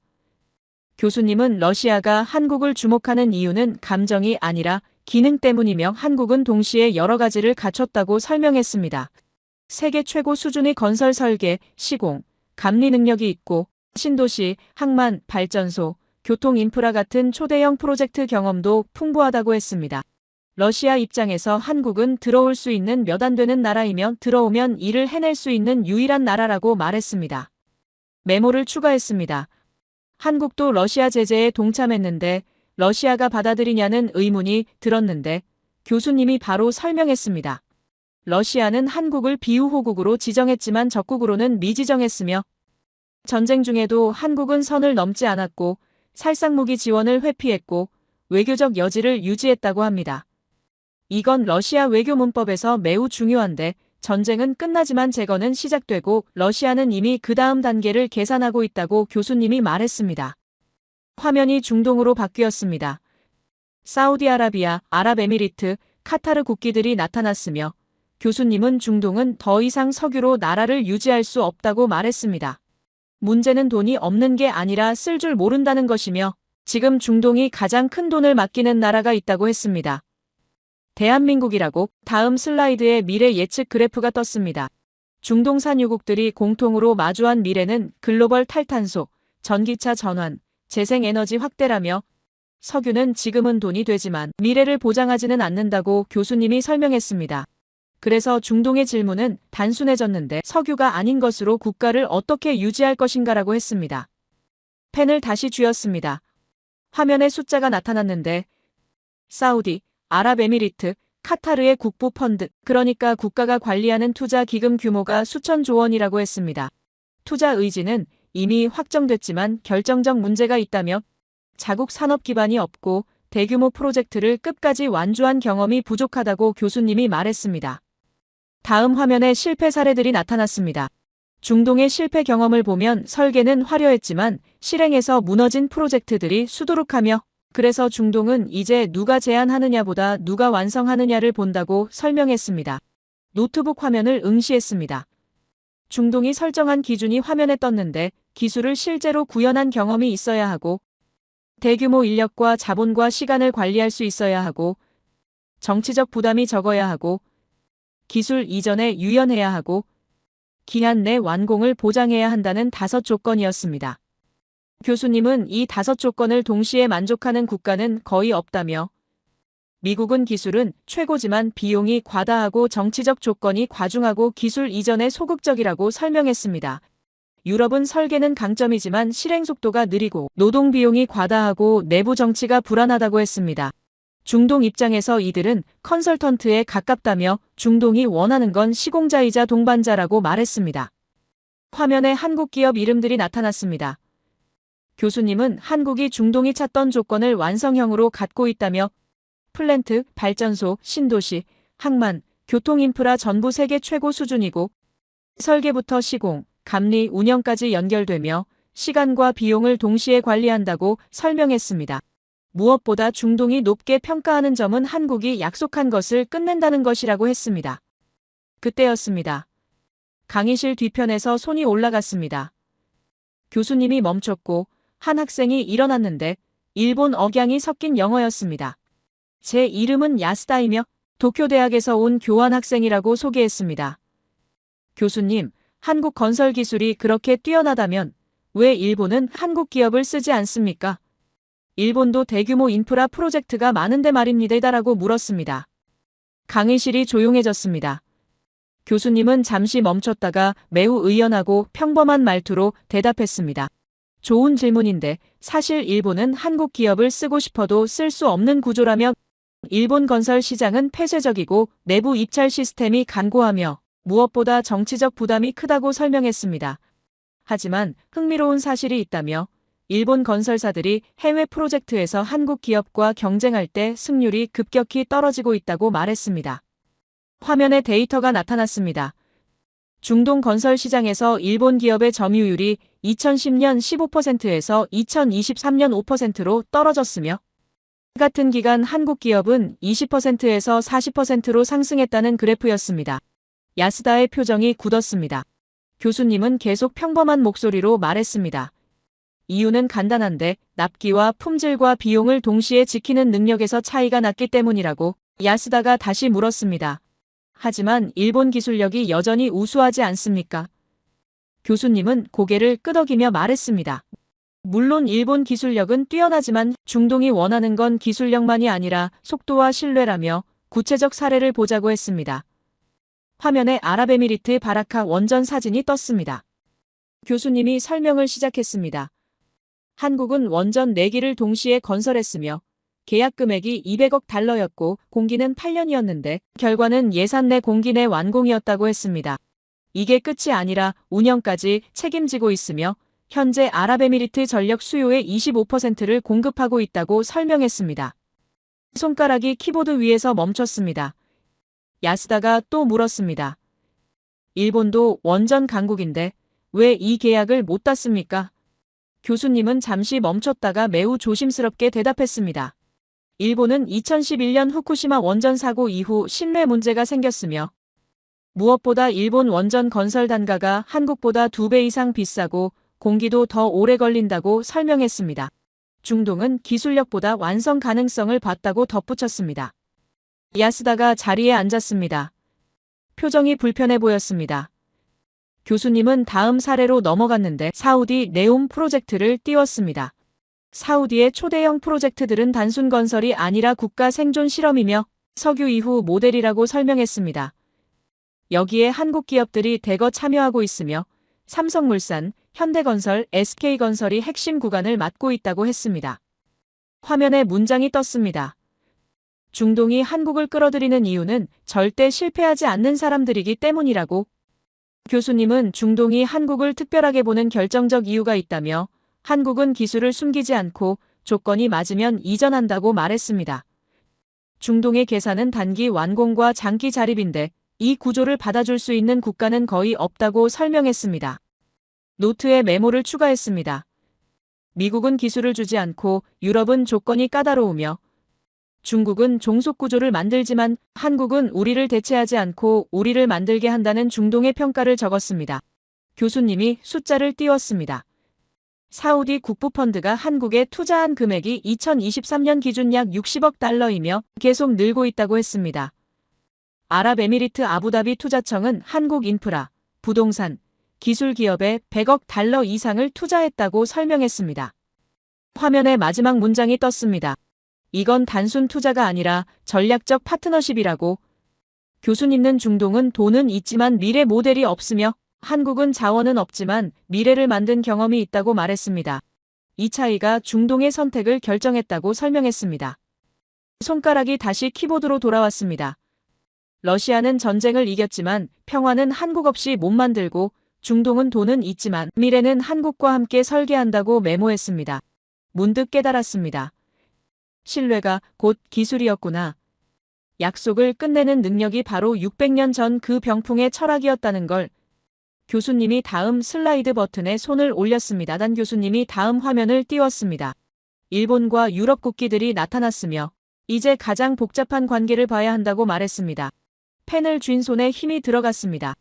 교수님은 러시아가 한국을 주목하는 이유는 감정이 아니라 기능 때문이며 한국은 동시에 여러 가지를 갖췄다고 설명했습니다. 세계 최고 수준의 건설 설계, 시공, 감리 능력이 있고 신도시, 항만, 발전소, 교통 인프라 같은 초대형 프로젝트 경험도 풍부하다고 했습니다. 러시아 입장에서 한국은 들어올 수 있는 몇 안 되는 나라이며 들어오면 일을 해낼 수 있는 유일한 나라라고 말했습니다. 메모를 추가했습니다. 한국도 러시아 제재에 동참했는데 러시아가 받아들이냐는 의문이 들었는데 교수님이 바로 설명했습니다. 러시아는 한국을 비우호국으로 지정했지만 적국으로는 미지정했으며 전쟁 중에도 한국은 선을 넘지 않았고 살상무기 지원을 회피했고 외교적 여지를 유지했다고 합니다. 이건 러시아 외교 문법에서 매우 중요한데 전쟁은 끝나지만 재건은 시작되고 러시아는 이미 그 다음 단계를 계산하고 있다고 교수님이 말했습니다. 화면이 중동으로 바뀌었습니다. 사우디아라비아, 아랍에미리트, 카타르 국기들이 나타났으며 교수님은 중동은 더 이상 석유로 나라를 유지할 수 없다고 말했습니다. 문제는 돈이 없는 게 아니라 쓸 줄 모른다는 것이며 지금 중동이 가장 큰 돈을 맡기는 나라가 있다고 했습니다. 대한민국이라고. 다음 슬라이드에 미래 예측 그래프가 떴습니다. 중동 산유국들이 공통으로 마주한 미래는 글로벌 탈탄소, 전기차 전환, 재생에너지 확대라며 석유는 지금은 돈이 되지만 미래를 보장하지는 않는다고 교수님이 설명했습니다. 그래서 중동의 질문은 단순해졌는데 석유가 아닌 것으로 국가를 어떻게 유지할 것인가라고 했습니다. 펜을 다시 쥐었습니다. 화면에 숫자가 나타났는데 사우디, 아랍에미리트, 카타르의 국부 펀드, 그러니까 국가가 관리하는 투자 기금 규모가 수천조 원이라고 했습니다. 투자 의지는 이미 확정됐지만 결정적 문제가 있다며 자국 산업 기반이 없고 대규모 프로젝트를 끝까지 완주한 경험이 부족하다고 교수님이 말했습니다. 다음 화면에 실패 사례들이 나타났습니다. 중동의 실패 경험을 보면 설계는 화려했지만 실행에서 무너진 프로젝트들이 수두룩하며 그래서 중동은 이제 누가 제안하느냐보다 누가 완성하느냐를 본다고 설명했습니다. 노트북 화면을 응시했습니다. 중동이 설정한 기준이 화면에 떴는데 기술을 실제로 구현한 경험이 있어야 하고 대규모 인력과 자본과 시간을 관리할 수 있어야 하고 정치적 부담이 적어야 하고 기술 이전에 유연해야 하고 기한 내 완공을 보장해야 한다는 5 조건이었습니다. 교수님은 이 5 조건을 동시에 만족하는 국가는 거의 없다며 미국은 기술은 최고지만 비용이 과다하고 정치적 조건이 과중하고 기술 이전에 소극적이라고 설명했습니다. 유럽은 설계는 강점이지만 실행 속도가 느리고 노동 비용이 과다하고 내부 정치가 불안하다고 했습니다. 중동 입장에서 이들은 컨설턴트에 가깝다며 중동이 원하는 건 시공자이자 동반자라고 말했습니다. 화면에 한국 기업 이름들이 나타났습니다. 교수님은 한국이 중동이 찾던 조건을 완성형으로 갖고 있다며 플랜트, 발전소, 신도시, 항만, 교통인프라 전부 세계 최고 수준이고 설계부터 시공, 감리, 운영까지 연결되며 시간과 비용을 동시에 관리한다고 설명했습니다. 무엇보다 중동이 높게 평가하는 점은 한국이 약속한 것을 끝낸다는 것이라고 했습니다. 그때였습니다. 강의실 뒤편에서 손이 올라갔습니다. 교수님이 멈췄고 한 학생이 일어났는데 일본 억양이 섞인 영어였습니다. 제 이름은 야스다이며 도쿄대학에서 온 교환 학생이라고 소개했습니다. 교수님, 한국 건설 기술이 그렇게 뛰어나다면 왜 일본은 한국 기업을 쓰지 않습니까? 일본도 대규모 인프라 프로젝트가 많은데 말입니다라고 물었습니다. 강의실이 조용해졌습니다. 교수님은 잠시 멈췄다가 매우 의연하고 평범한 말투로 대답했습니다. 좋은 질문인데 사실 일본은 한국 기업을 쓰고 싶어도 쓸 수 없는 구조라며 일본 건설 시장은 폐쇄적이고 내부 입찰 시스템이 간고하며 무엇보다 정치적 부담이 크다고 설명했습니다. 하지만 흥미로운 사실이 있다며 일본 건설사들이 해외 프로젝트에서 한국 기업과 경쟁할 때 승률이 급격히 떨어지고 있다고 말했습니다. 화면에 데이터가 나타났습니다. 중동 건설 시장에서 일본 기업의 점유율이 2010년 15%에서 2023년 5%로 떨어졌으며 같은 기간 한국 기업은 20%에서 40%로 상승했다는 그래프였습니다. 야스다의 표정이 굳었습니다. 교수님은 계속 평범한 목소리로 말했습니다. 이유는 간단한데 납기와 품질과 비용을 동시에 지키는 능력에서 차이가 났기 때문이라고 야스다가 다시 물었습니다. 하지만 일본 기술력이 여전히 우수하지 않습니까? 교수님은 고개를 끄덕이며 말했습니다. 물론 일본 기술력은 뛰어나지만 중동이 원하는 건 기술력만이 아니라 속도와 신뢰라며 구체적 사례를 보자고 했습니다. 화면에 아랍에미리트 바라카 원전 사진이 떴습니다. 교수님이 설명을 시작했습니다. 한국은 원전 4기를 동시에 건설했으며 계약 금액이 200억 달러였고 공기는 8년이었는데 결과는 예산 내 공기 내 완공이었다고 했습니다. 이게 끝이 아니라 운영까지 책임지고 있으며 현재 아랍에미리트 전력 수요의 25%를 공급하고 있다고 설명했습니다. 손가락이 키보드 위에서 멈췄습니다. 야스다가 또 물었습니다. 일본도 원전 강국인데 왜 이 계약을 못 땄습니까? 교수님은 잠시 멈췄다가 매우 조심스럽게 대답했습니다. 일본은 2011년 후쿠시마 원전 사고 이후 신뢰 문제가 생겼으며 무엇보다 일본 원전 건설 단가가 한국보다 2배 이상 비싸고 공기도 더 오래 걸린다고 설명했습니다. 중동은 기술력보다 완성 가능성을 봤다고 덧붙였습니다. 야스다가 자리에 앉았습니다. 표정이 불편해 보였습니다. 교수님은 다음 사례로 넘어갔는데 사우디 네움 프로젝트를 띄웠습니다. 사우디의 초대형 프로젝트들은 단순 건설이 아니라 국가 생존 실험이며 석유 이후 모델이라고 설명했습니다. 여기에 한국 기업들이 대거 참여하고 있으며 삼성물산, 현대건설, SK건설이 핵심 구간을 맡고 있다고 했습니다. 화면에 문장이 떴습니다. 중동이 한국을 끌어들이는 이유는 절대 실패하지 않는 사람들이기 때문이라고. 교수님은 중동이 한국을 특별하게 보는 결정적 이유가 있다며 한국은 기술을 숨기지 않고 조건이 맞으면 이전한다고 말했습니다. 중동의 계산은 단기 완공과 장기 자립인데 이 구조를 받아줄 수 있는 국가는 거의 없다고 설명했습니다. 노트에 메모를 추가했습니다. 미국은 기술을 주지 않고 유럽은 조건이 까다로우며 중국은 종속구조를 만들지만 한국은 우리를 대체하지 않고 우리를 만들게 한다는 중동의 평가를 적었습니다. 교수님이 숫자를 띄웠습니다. 사우디 국부펀드가 한국에 투자한 금액이 2023년 기준 약 60억 달러이며 계속 늘고 있다고 했습니다. 아랍에미리트 아부다비 투자청은 한국 인프라, 부동산, 기술 기업에 100억 달러 이상을 투자했다고 설명했습니다. 화면에 마지막 문장이 떴습니다. 이건 단순 투자가 아니라 전략적 파트너십이라고. 교수님은 중동은 돈은 있지만 미래 모델이 없으며 한국은 자원은 없지만 미래를 만든 경험이 있다고 말했습니다. 이 차이가 중동의 선택을 결정했다고 설명했습니다. 손가락이 다시 키보드로 돌아왔습니다. 러시아는 전쟁을 이겼지만 평화는 한국 없이 못 만들고 중동은 돈은 있지만 미래는 한국과 함께 설계한다고 메모했습니다. 문득 깨달았습니다. 신뢰가 곧 기술이었구나. 약속을 끝내는 능력이 바로 600년 전 그 병풍의 철학이었다는 걸. 교수님이 다음 슬라이드 버튼에 손을 올렸습니다. 단 교수님이 다음 화면을 띄웠습니다. 일본과 유럽 국기들이 나타났으며 이제 가장 복잡한 관계를 봐야 한다고 말했습니다. 펜을 쥔 손에 힘이 들어갔습니다.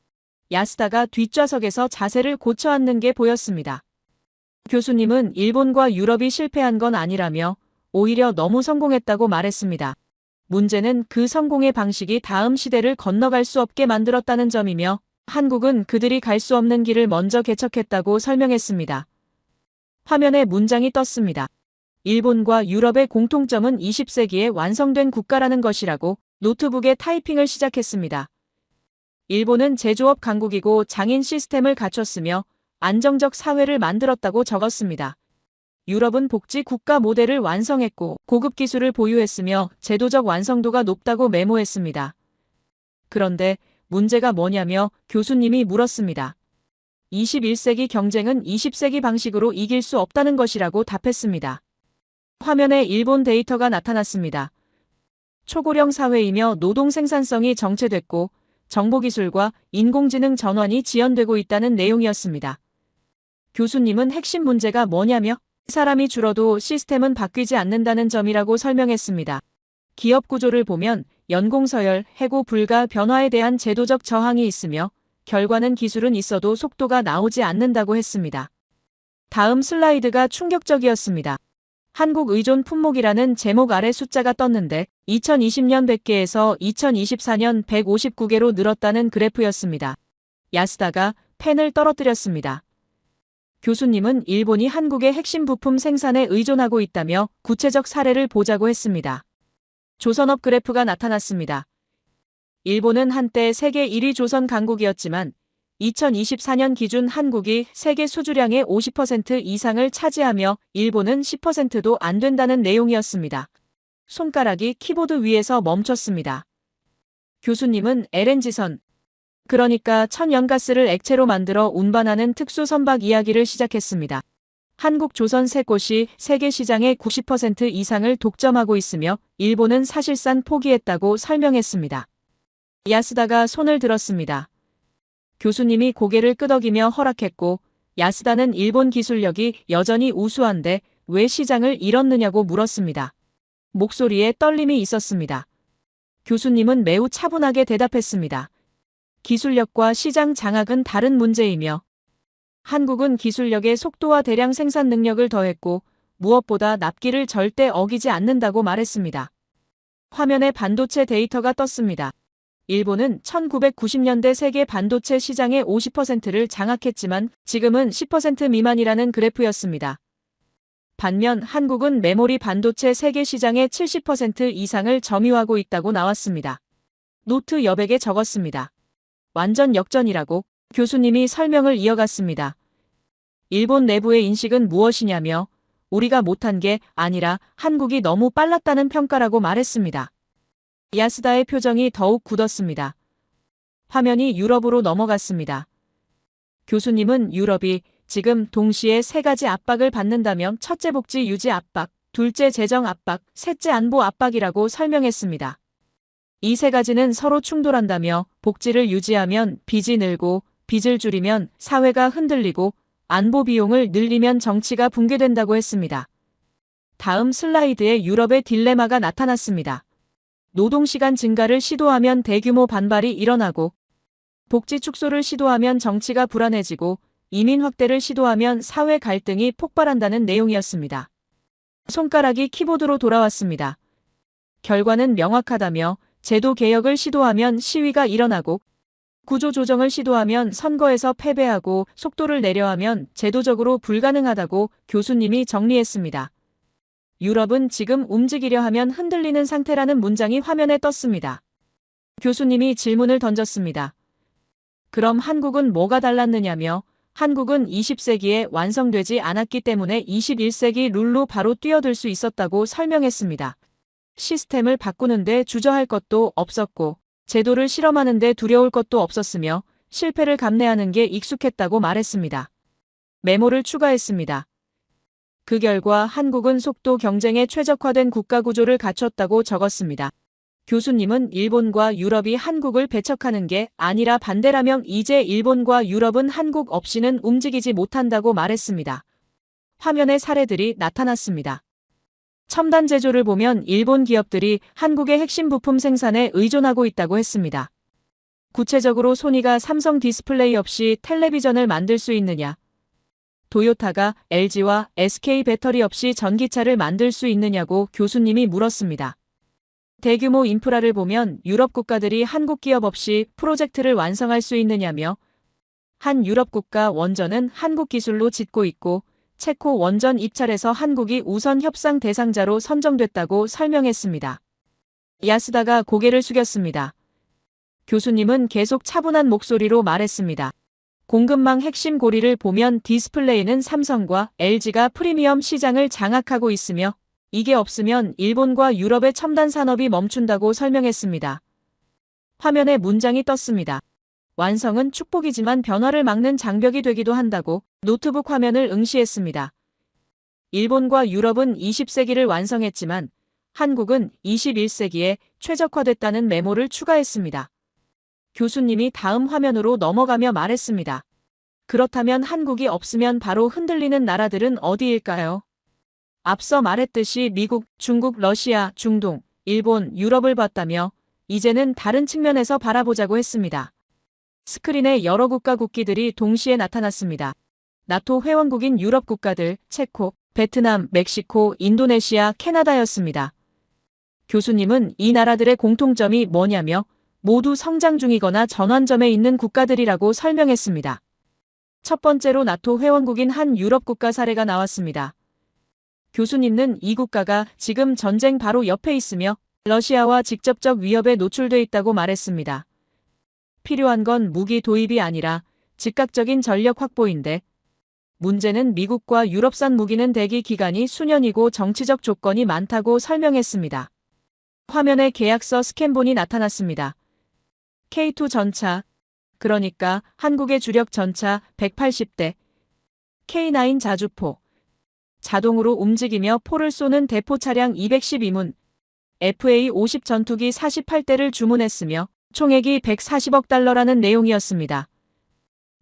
야스다가 뒷좌석에서 자세를 고쳐 앉는 게 보였습니다. 교수님은 일본과 유럽이 실패한 건 아니라며 오히려 너무 성공했다고 말했습니다. 문제는 그 성공의 방식이 다음 시대를 건너갈 수 없게 만들었다는 점이며 한국은 그들이 갈 수 없는 길을 먼저 개척했다고 설명했습니다. 화면에 문장이 떴습니다. 일본과 유럽의 공통점은 20세기에 완성된 국가라는 것이라고 노트북에 타이핑을 시작했습니다. 일본은 제조업 강국이고 장인 시스템을 갖췄으며 안정적 사회를 만들었다고 적었습니다. 유럽은 복지 국가 모델을 완성했고 고급 기술을 보유했으며 제도적 완성도가 높다고 메모했습니다. 그런데 문제가 뭐냐며 교수님이 물었습니다. 21세기 경쟁은 20세기 방식으로 이길 수 없다는 것이라고 답했습니다. 화면에 일본 데이터가 나타났습니다. 초고령 사회이며 노동 생산성이 정체됐고 정보기술과 인공지능 전환이 지연되고 있다는 내용이었습니다. 교수님은 핵심 문제가 뭐냐며 사람이 줄어도 시스템은 바뀌지 않는다는 점이라고 설명했습니다. 기업 구조를 보면 연공서열, 해고 불가 변화에 대한 제도적 저항이 있으며 결과는 기술은 있어도 속도가 나오지 않는다고 했습니다. 다음 슬라이드가 충격적이었습니다. 한국 의존 품목이라는 제목 아래 숫자가 떴는데 2020년 100개에서 2024년 159개로 늘었다는 그래프였습니다. 야스다가 펜을 떨어뜨렸습니다. 교수님은 일본이 한국의 핵심 부품 생산에 의존하고 있다며 구체적 사례를 보자고 했습니다. 조선업 그래프가 나타났습니다. 일본은 한때 세계 1위 조선 강국이었지만 2024년 기준 한국이 세계 수주량의 50% 이상을 차지하며 일본은 10%도 안 된다는 내용이었습니다. 손가락이 키보드 위에서 멈췄습니다. 교수님은 LNG선, 그러니까 천연가스를 액체로 만들어 운반하는 특수 선박 이야기를 시작했습니다. 한국 조선 세 곳이 세계 시장의 90% 이상을 독점하고 있으며 일본은 사실상 포기했다고 설명했습니다. 야스다가 손을 들었습니다. 교수님이 고개를 끄덕이며 허락했고 야스다는 일본 기술력이 여전히 우수한데 왜 시장을 잃었느냐고 물었습니다. 목소리에 떨림이 있었습니다. 교수님은 매우 차분하게 대답했습니다. 기술력과 시장 장악은 다른 문제이며 한국은 기술력의 속도와 대량 생산 능력을 더했고 무엇보다 납기를 절대 어기지 않는다고 말했습니다. 화면에 반도체 데이터가 떴습니다. 일본은 1990년대 세계 반도체 시장의 50%를 장악했지만 지금은 10% 미만이라는 그래프였습니다. 반면 한국은 메모리 반도체 세계 시장의 70% 이상을 점유하고 있다고 나왔습니다. 노트 여백에 적었습니다. 완전 역전이라고 교수님이 설명을 이어갔습니다. 일본 내부의 인식은 무엇이냐며 우리가 못한 게 아니라 한국이 너무 빨랐다는 평가라고 말했습니다. 야스다의 표정이 더욱 굳었습니다. 화면이 유럽으로 넘어갔습니다. 교수님은 유럽이 지금 동시에 세 가지 압박을 받는다면 첫째 복지 유지 압박, 둘째 재정 압박, 셋째 안보 압박이라고 설명했습니다. 이 세 가지는 서로 충돌한다며 복지를 유지하면 빚이 늘고 빚을 줄이면 사회가 흔들리고 안보 비용을 늘리면 정치가 붕괴된다고 했습니다. 다음 슬라이드에 유럽의 딜레마가 나타났습니다. 노동시간 증가를 시도하면 대규모 반발이 일어나고 복지 축소를 시도하면 정치가 불안해지고 이민 확대를 시도하면 사회 갈등이 폭발한다는 내용이었습니다. 손가락이 키보드로 돌아왔습니다. 결과는 명확하다며 제도 개혁을 시도하면 시위가 일어나고 구조 조정을 시도하면 선거에서 패배하고 속도를 내려하면 제도적으로 불가능하다고 교수님이 정리했습니다. 유럽은 지금 움직이려 하면 흔들리는 상태라는 문장이 화면에 떴습니다. 교수님이 질문을 던졌습니다. 그럼 한국은 뭐가 달랐느냐며 한국은 20세기에 완성되지 않았기 때문에 21세기 룰로 바로 뛰어들 수 있었다고 설명했습니다. 시스템을 바꾸는데 주저할 것도 없었고 제도를 실험하는데 두려울 것도 없었으며 실패를 감내하는 게 익숙했다고 말했습니다. 메모를 추가했습니다. 그 결과 한국은 속도 경쟁에 최적화된 국가 구조를 갖췄다고 적었습니다. 교수님은 일본과 유럽이 한국을 배척하는 게 아니라 반대라며 이제 일본과 유럽은 한국 없이는 움직이지 못한다고 말했습니다. 화면에 사례들이 나타났습니다. 첨단 제조를 보면 일본 기업들이 한국의 핵심 부품 생산에 의존하고 있다고 했습니다. 구체적으로 소니가 삼성 디스플레이 없이 텔레비전을 만들 수 있느냐? 도요타가 LG와 SK 배터리 없이 전기차를 만들 수 있느냐고 교수님이 물었습니다. 대규모 인프라를 보면 유럽 국가들이 한국 기업 없이 프로젝트를 완성할 수 있느냐며 한 유럽 국가 원전은 한국 기술로 짓고 있고 체코 원전 입찰에서 한국이 우선 협상 대상자로 선정됐다고 설명했습니다. 야스다가 고개를 숙였습니다. 교수님은 계속 차분한 목소리로 말했습니다. 공급망 핵심 고리를 보면 디스플레이는 삼성과 LG가 프리미엄 시장을 장악하고 있으며 이게 없으면 일본과 유럽의 첨단 산업이 멈춘다고 설명했습니다. 화면에 문장이 떴습니다. 완성은 축복이지만 변화를 막는 장벽이 되기도 한다고 노트북 화면을 응시했습니다. 일본과 유럽은 20세기를 완성했지만 한국은 21세기에 최적화됐다는 메모를 추가했습니다. 교수님이 다음 화면으로 넘어가며 말했습니다. 그렇다면 한국이 없으면 바로 흔들리는 나라들은 어디일까요? 앞서 말했듯이 미국, 중국, 러시아, 중동, 일본, 유럽을 봤다며 이제는 다른 측면에서 바라보자고 했습니다. 스크린에 여러 국가 국기들이 동시에 나타났습니다. 나토 회원국인 유럽 국가들, 체코, 베트남, 멕시코, 인도네시아, 캐나다였습니다. 교수님은 이 나라들의 공통점이 뭐냐며 모두 성장 중이거나 전환점에 있는 국가들이라고 설명했습니다. 첫 번째로 나토 회원국인 한 유럽 국가 사례가 나왔습니다. 교수님은 이 국가가 지금 전쟁 바로 옆에 있으며 러시아와 직접적 위협에 노출돼 있다고 말했습니다. 필요한 건 무기 도입이 아니라 즉각적인 전력 확보인데 문제는 미국과 유럽산 무기는 대기 기간이 수년이고 정치적 조건이 많다고 설명했습니다. 화면에 계약서 스캔본이 나타났습니다. K2 전차, 그러니까 한국의 주력 전차 180대, K9 자주포, 자동으로 움직이며 포를 쏘는 대포 차량 212문, FA-50 전투기 48대를 주문했으며 총액이 140억 달러라는 내용이었습니다.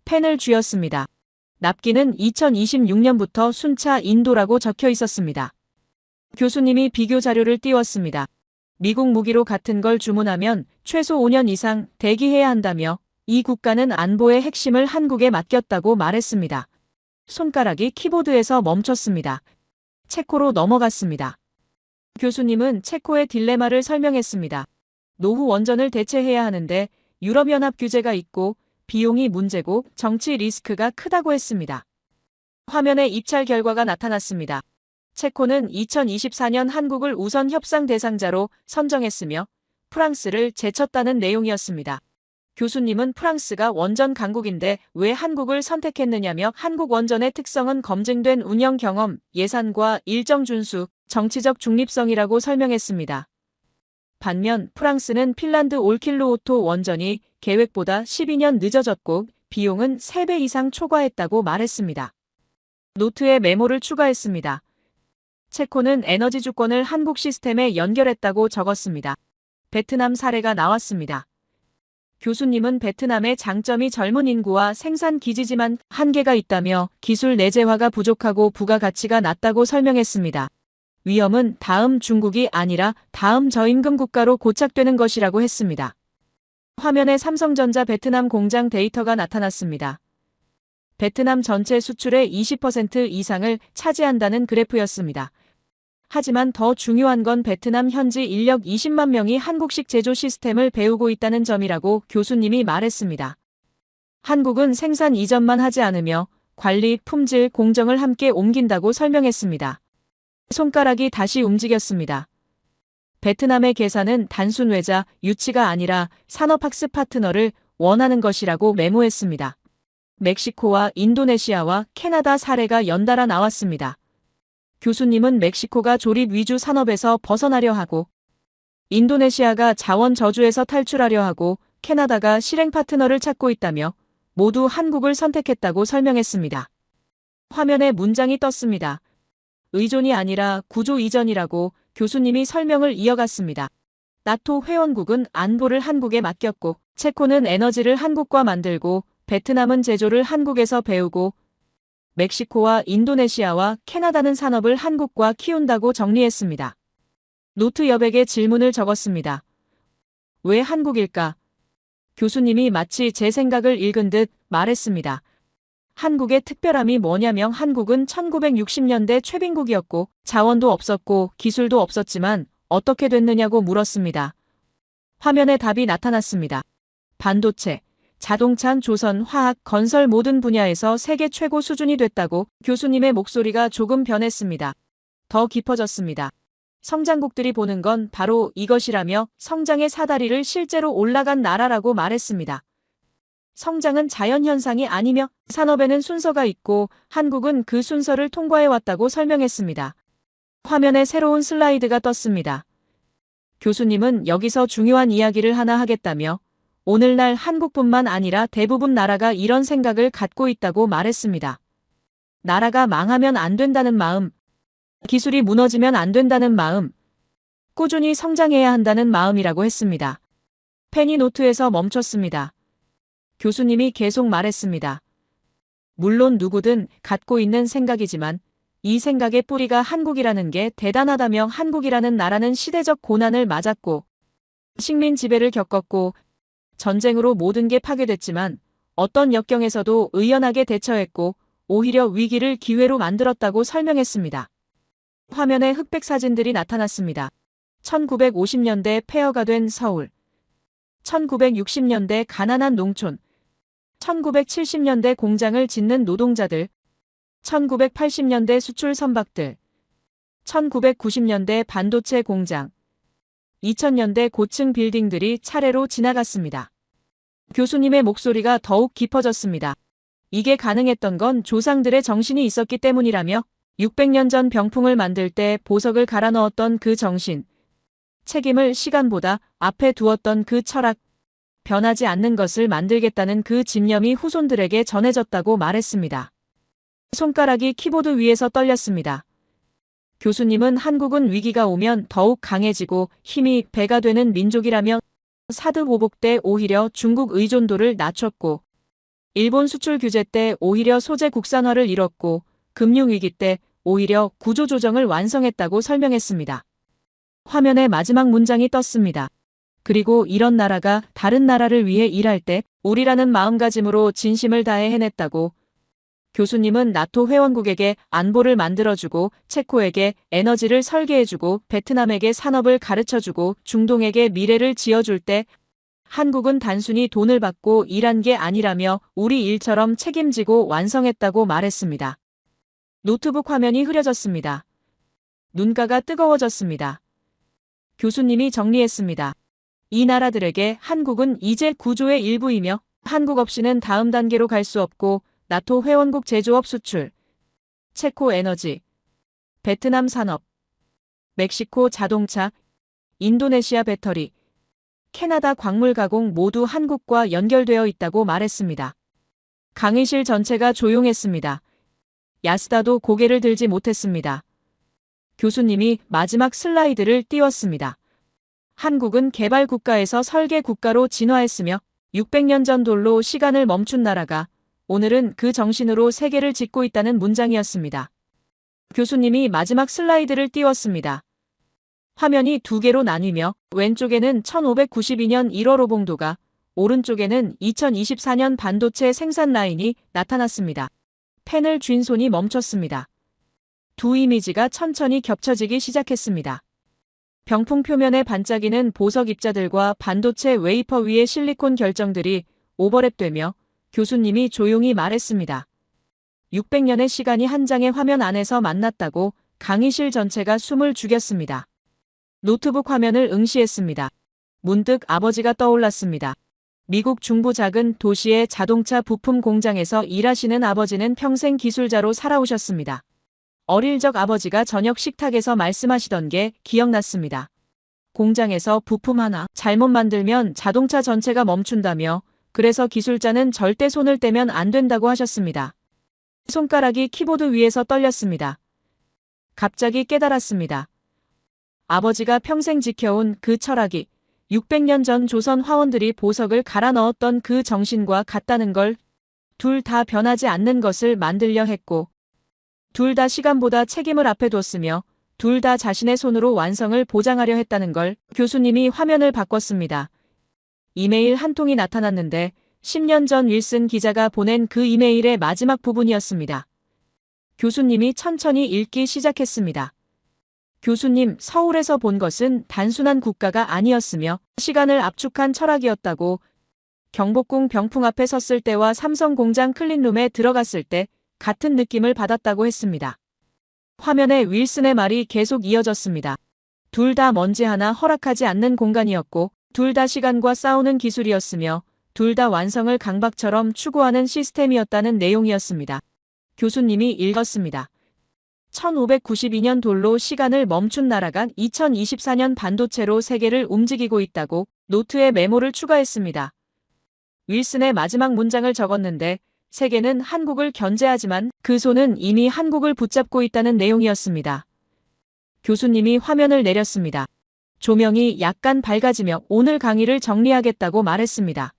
펜을 쥐었습니다. 납기는 2026년부터 순차 인도라고 적혀 있었습니다. 교수님이 비교 자료를 띄웠습니다. 미국 무기로 같은 걸 주문하면 최소 5년 이상 대기해야 한다며 이 국가는 안보의 핵심을 한국에 맡겼다고 말했습니다. 손가락이 키보드에서 멈췄습니다. 체코로 넘어갔습니다. 교수님은 체코의 딜레마를 설명했습니다. 노후 원전을 대체해야 하는데 유럽연합 규제가 있고 비용이 문제고 정치 리스크가 크다고 했습니다. 화면에 입찰 결과가 나타났습니다. 체코는 2024년 한국을 우선 협상 대상자로 선정했으며 프랑스를 제쳤다는 내용이었습니다. 교수님은 프랑스가 원전 강국인데 왜 한국을 선택했느냐며 한국 원전의 특성은 검증된 운영 경험, 예산과 일정 준수, 정치적 중립성이라고 설명했습니다. 반면 프랑스는 핀란드 올킬루오토 원전이 계획보다 12년 늦어졌고 비용은 3배 이상 초과했다고 말했습니다. 노트에 메모를 추가했습니다. 체코는 에너지 주권을 한국 시스템에 연결했다고 적었습니다. 베트남 사례가 나왔습니다. 교수님은 베트남의 장점이 젊은 인구와 생산 기지지만 한계가 있다며 기술 내재화가 부족하고 부가가치가 낮다고 설명했습니다. 위험은 다음 중국이 아니라 다음 저임금 국가로 고착되는 것이라고 했습니다. 화면에 삼성전자 베트남 공장 데이터가 나타났습니다. 베트남 전체 수출의 20% 이상을 차지한다는 그래프였습니다. 하지만 더 중요한 건 베트남 현지 인력 20만 명이 한국식 제조 시스템을 배우고 있다는 점이라고 교수님이 말했습니다. 한국은 생산 이전만 하지 않으며 관리, 품질, 공정을 함께 옮긴다고 설명했습니다. 손가락이 다시 움직였습니다. 베트남의 계산은 단순 외자, 유치가 아니라 산업학습 파트너를 원하는 것이라고 메모했습니다. 멕시코와 인도네시아와 캐나다 사례가 연달아 나왔습니다. 교수님은 멕시코가 조립 위주 산업에서 벗어나려 하고 인도네시아가 자원 저주에서 탈출하려 하고 캐나다가 실행 파트너를 찾고 있다며 모두 한국을 선택했다고 설명했습니다. 화면에 문장이 떴습니다. 의존이 아니라 구조 이전이라고 교수님이 설명을 이어갔습니다. 나토 회원국은 안보를 한국에 맡겼고 체코는 에너지를 한국과 만들고 베트남은 제조를 한국에서 배우고 멕시코와 인도네시아와 캐나다는 산업을 한국과 키운다고 정리했습니다. 노트 여백에 질문을 적었습니다. 왜 한국일까? 교수님이 마치 제 생각을 읽은 듯 말했습니다. 한국의 특별함이 뭐냐면 한국은 1960년대 최빈국이었고 자원도 없었고 기술도 없었지만 어떻게 됐느냐고 물었습니다. 화면에 답이 나타났습니다. 반도체, 자동차, 조선, 화학, 건설 모든 분야에서 세계 최고 수준이 됐다고. 교수님의 목소리가 조금 변했습니다. 더 깊어졌습니다. 성장국들이 보는 건 바로 이것이라며 성장의 사다리를 실제로 올라간 나라라고 말했습니다. 성장은 자연현상이 아니며 산업에는 순서가 있고 한국은 그 순서를 통과해왔다고 설명했습니다. 화면에 새로운 슬라이드가 떴습니다. 교수님은 여기서 중요한 이야기를 하나 하겠다며 오늘날 한국뿐만 아니라 대부분 나라가 이런 생각을 갖고 있다고 말했습니다. 나라가 망하면 안 된다는 마음, 기술이 무너지면 안 된다는 마음, 꾸준히 성장해야 한다는 마음이라고 했습니다. 펜이 노트에서 멈췄습니다. 교수님이 계속 말했습니다. 물론 누구든 갖고 있는 생각이지만 이 생각의 뿌리가 한국이라는 게 대단하다며 한국이라는 나라는 시대적 고난을 맞았고 식민 지배를 겪었고 전쟁으로 모든 게 파괴됐지만 어떤 역경에서도 의연하게 대처했고 오히려 위기를 기회로 만들었다고 설명했습니다. 화면에 흑백 사진들이 나타났습니다. 1950년대 폐허가 된 서울, 1960년대 가난한 농촌, 1970년대 공장을 짓는 노동자들, 1980년대 수출 선박들, 1990년대 반도체 공장, 2000년대 고층 빌딩들이 차례로 지나갔습니다. 교수님의 목소리가 더욱 깊어졌습니다. 이게 가능했던 건 조상들의 정신이 있었기 때문이라며 600년 전 병풍을 만들 때 보석을 갈아 넣었던 그 정신, 책임을 시간보다 앞에 두었던 그 철학, 변하지 않는 것을 만들겠다는 그 집념이 후손들에게 전해졌다고 말했습니다. 손가락이 키보드 위에서 떨렸습니다. 교수님은 한국은 위기가 오면 더욱 강해지고 힘이 배가 되는 민족이라며 사드보복 때 오히려 중국 의존도를 낮췄고 일본 수출 규제 때 오히려 소재 국산화를 이뤘고 금융위기 때 오히려 구조조정을 완성했다고 설명했습니다. 화면에 마지막 문장이 떴습니다. 그리고 이런 나라가 다른 나라를 위해 일할 때 우리라는 마음가짐으로 진심을 다해 해냈다고. 교수님은 나토 회원국에게 안보를 만들어주고 체코에게 에너지를 설계해주고 베트남에게 산업을 가르쳐주고 중동에게 미래를 지어줄 때 한국은 단순히 돈을 받고 일한 게 아니라며 우리 일처럼 책임지고 완성했다고 말했습니다. 노트북 화면이 흐려졌습니다. 눈가가 뜨거워졌습니다. 교수님이 정리했습니다. 이 나라들에게 한국은 이제 구조의 일부이며 한국 없이는 다음 단계로 갈 수 없고 나토 회원국 제조업 수출, 체코 에너지, 베트남 산업, 멕시코 자동차, 인도네시아 배터리, 캐나다 광물 가공 모두 한국과 연결되어 있다고 말했습니다. 강의실 전체가 조용했습니다. 야스다도 고개를 들지 못했습니다. 교수님이 마지막 슬라이드를 띄웠습니다. 한국은 개발 국가에서 설계 국가로 진화했으며 600년 전 돌로 시간을 멈춘 나라가 오늘은 그 정신으로 세계를 짓고 있다는 문장이었습니다. 교수님이 마지막 슬라이드를 띄웠습니다. 화면이 두 개로 나뉘며 왼쪽에는 1592년 1월 오봉도가, 오른쪽에는 2024년 반도체 생산 라인이 나타났습니다. 펜을 쥔 손이 멈췄습니다. 두 이미지가 천천히 겹쳐지기 시작했습니다. 병풍 표면에 반짝이는 보석 입자들과 반도체 웨이퍼 위의 실리콘 결정들이 오버랩되며 교수님이 조용히 말했습니다. 600년의 시간이 한 장의 화면 안에서 만났다고. 강의실 전체가 숨을 죽였습니다. 노트북 화면을 응시했습니다. 문득 아버지가 떠올랐습니다. 미국 중부 작은 도시의 자동차 부품 공장에서 일하시는 아버지는 평생 기술자로 살아오셨습니다. 어릴 적 아버지가 저녁 식탁에서 말씀하시던 게 기억났습니다. 공장에서 부품 하나 잘못 만들면 자동차 전체가 멈춘다며 그래서 기술자는 절대 손을 떼면 안 된다고 하셨습니다. 손가락이 키보드 위에서 떨렸습니다. 갑자기 깨달았습니다. 아버지가 평생 지켜온 그 철학이 600년 전 조선 화원들이 보석을 갈아 넣었던 그 정신과 같다는 걸, 둘 다 변하지 않는 것을 만들려 했고 둘 다 시간보다 책임을 앞에 뒀으며 둘 다 자신의 손으로 완성을 보장하려 했다는 걸. 교수님이 화면을 바꿨습니다. 이메일 한 통이 나타났는데 10년 전 윌슨 기자가 보낸 그 이메일의 마지막 부분이었습니다. 교수님이 천천히 읽기 시작했습니다. 교수님, 서울에서 본 것은 단순한 국가가 아니었으며 시간을 압축한 철학이었다고. 경복궁 병풍 앞에 섰을 때와 삼성공장 클린룸에 들어갔을 때 같은 느낌을 받았다고 했습니다. 화면에 윌슨의 말이 계속 이어졌습니다. 둘 다 먼지 하나 허락하지 않는 공간이었고, 둘 다 시간과 싸우는 기술이었으며, 둘 다 완성을 강박처럼 추구하는 시스템이었다는 내용이었습니다. 교수님이 읽었습니다. 1592년 돌로 시간을 멈춘 나라가 2024년 반도체로 세계를 움직이고 있다고 노트에 메모를 추가했습니다. 윌슨의 마지막 문장을 적었는데 세계는 한국을 견제하지만 그 손은 이미 한국을 붙잡고 있다는 내용이었습니다. 교수님이 화면을 내렸습니다. 조명이 약간 밝아지며 오늘 강의를 정리하겠다고 말했습니다.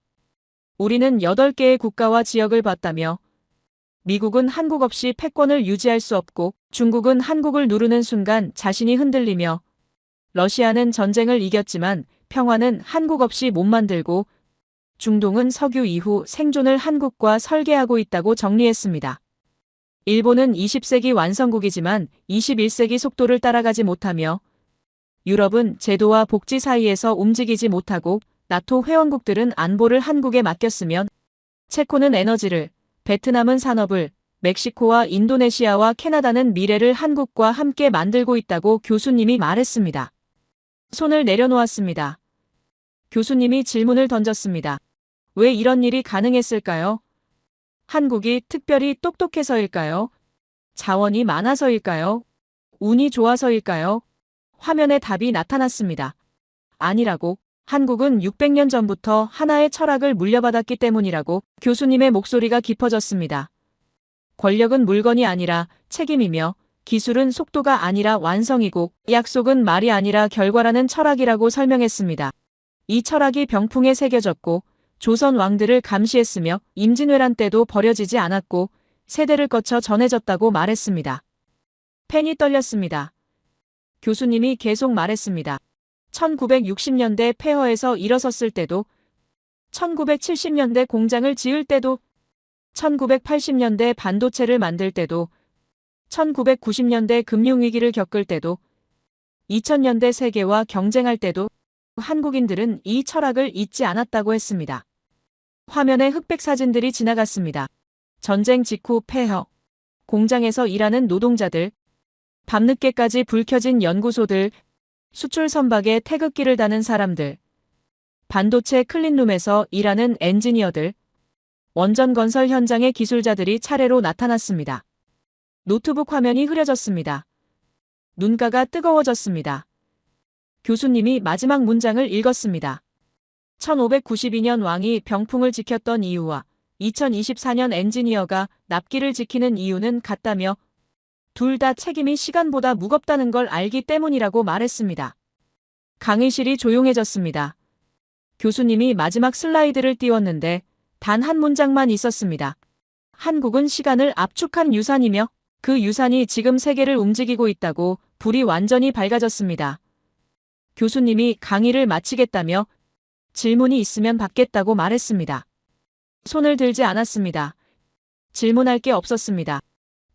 우리는 8개의 국가와 지역을 봤다며 미국은 한국 없이 패권을 유지할 수 없고 중국은 한국을 누르는 순간 자신이 흔들리며 러시아는 전쟁을 이겼지만 평화는 한국 없이 못 만들고 중동은 석유 이후 생존을 한국과 설계하고 있다고 정리했습니다. 일본은 20세기 완성국이지만 21세기 속도를 따라가지 못하며 유럽은 제도와 복지 사이에서 움직이지 못하고 나토 회원국들은 안보를 한국에 맡겼으면 체코는 에너지를, 베트남은 산업을, 멕시코와 인도네시아와 캐나다는 미래를 한국과 함께 만들고 있다고 교수님이 말했습니다. 손을 내려놓았습니다. 교수님이 질문을 던졌습니다. 왜 이런 일이 가능했을까요? 한국이 특별히 똑똑해서일까요? 자원이 많아서일까요? 운이 좋아서일까요? 화면에 답이 나타났습니다. 아니라고. 한국은 600년 전부터 하나의 철학을 물려받았기 때문이라고. 교수님의 목소리가 깊어졌습니다. 권력은 물건이 아니라 책임이며 기술은 속도가 아니라 완성이고 약속은 말이 아니라 결과라는 철학이라고 설명했습니다. 이 철학이 병풍에 새겨졌고 조선 왕들을 감시했으며 임진왜란 때도 버려지지 않았고 세대를 거쳐 전해졌다고 말했습니다. 펜이 떨렸습니다. 교수님이 계속 말했습니다. 1960년대 폐허에서 일어섰을 때도, 1970년대 공장을 지을 때도, 1980년대 반도체를 만들 때도, 1990년대 금융위기를 겪을 때도, 2000년대 세계와 경쟁할 때도 한국인들은 이 철학을 잊지 않았다고 했습니다. 화면에 흑백 사진들이 지나갔습니다. 전쟁 직후 폐허, 공장에서 일하는 노동자들, 밤늦게까지 불 켜진 연구소들, 수출 선박에 태극기를 다는 사람들, 반도체 클린룸에서 일하는 엔지니어들, 원전 건설 현장의 기술자들이 차례로 나타났습니다. 노트북 화면이 흐려졌습니다. 눈가가 뜨거워졌습니다. 교수님이 마지막 문장을 읽었습니다. 1592년 왕이 병풍을 지켰던 이유와 2024년 엔지니어가 납기를 지키는 이유는 같다며 둘 다 책임이 시간보다 무겁다는 걸 알기 때문이라고 말했습니다. 강의실이 조용해졌습니다. 교수님이 마지막 슬라이드를 띄웠는데 단 한 문장만 있었습니다. 한국은 시간을 압축한 유산이며 그 유산이 지금 세계를 움직이고 있다고. 불이 완전히 밝아졌습니다. 교수님이 강의를 마치겠다며 질문이 있으면 받겠다고 말했습니다. 손을 들지 않았습니다. 질문할 게 없었습니다.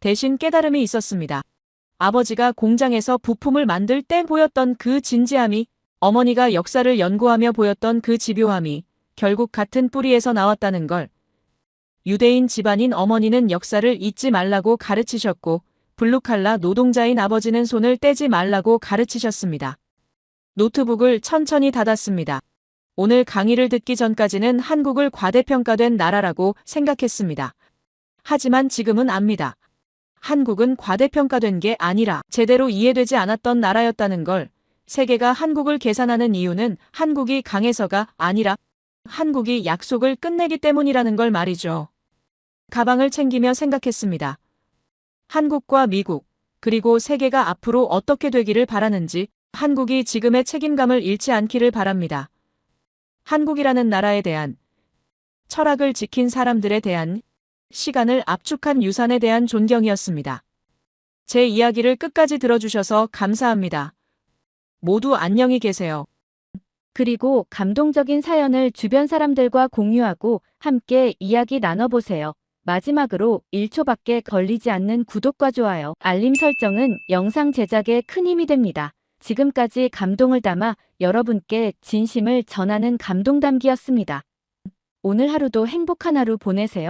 대신 깨달음이 있었습니다. 아버지가 공장에서 부품을 만들 때 보였던 그 진지함이, 어머니가 역사를 연구하며 보였던 그 집요함이 결국 같은 뿌리에서 나왔다는 걸. 유대인 집안인 어머니는 역사를 잊지 말라고 가르치셨고 블루칼라 노동자인 아버지는 손을 떼지 말라고 가르치셨습니다. 노트북을 천천히 닫았습니다. 오늘 강의를 듣기 전까지는 한국을 과대평가된 나라라고 생각했습니다. 하지만 지금은 압니다. 한국은 과대평가된 게 아니라 제대로 이해되지 않았던 나라였다는 걸. 세계가 한국을 계산하는 이유는 한국이 강해서가 아니라 한국이 약속을 끝내기 때문이라는 걸 말이죠. 가방을 챙기며 생각했습니다. 한국과 미국, 그리고 세계가 앞으로 어떻게 되기를 바라는지 한국이 지금의 책임감을 잃지 않기를 바랍니다. 한국이라는 나라에 대한, 철학을 지킨 사람들에 대한, 시간을 압축한 유산에 대한 존경이었습니다. 제 이야기를 끝까지 들어주셔서 감사합니다. 모두 안녕히 계세요. 그리고 감동적인 사연을 주변 사람들과 공유하고 함께 이야기 나눠보세요. 마지막으로 1초밖에 걸리지 않는 구독과 좋아요, 알림 설정은 영상 제작에 큰 힘이 됩니다. 지금까지 감동을 담아 여러분께 진심을 전하는 감동담기였습니다. 오늘 하루도 행복한 하루 보내세요.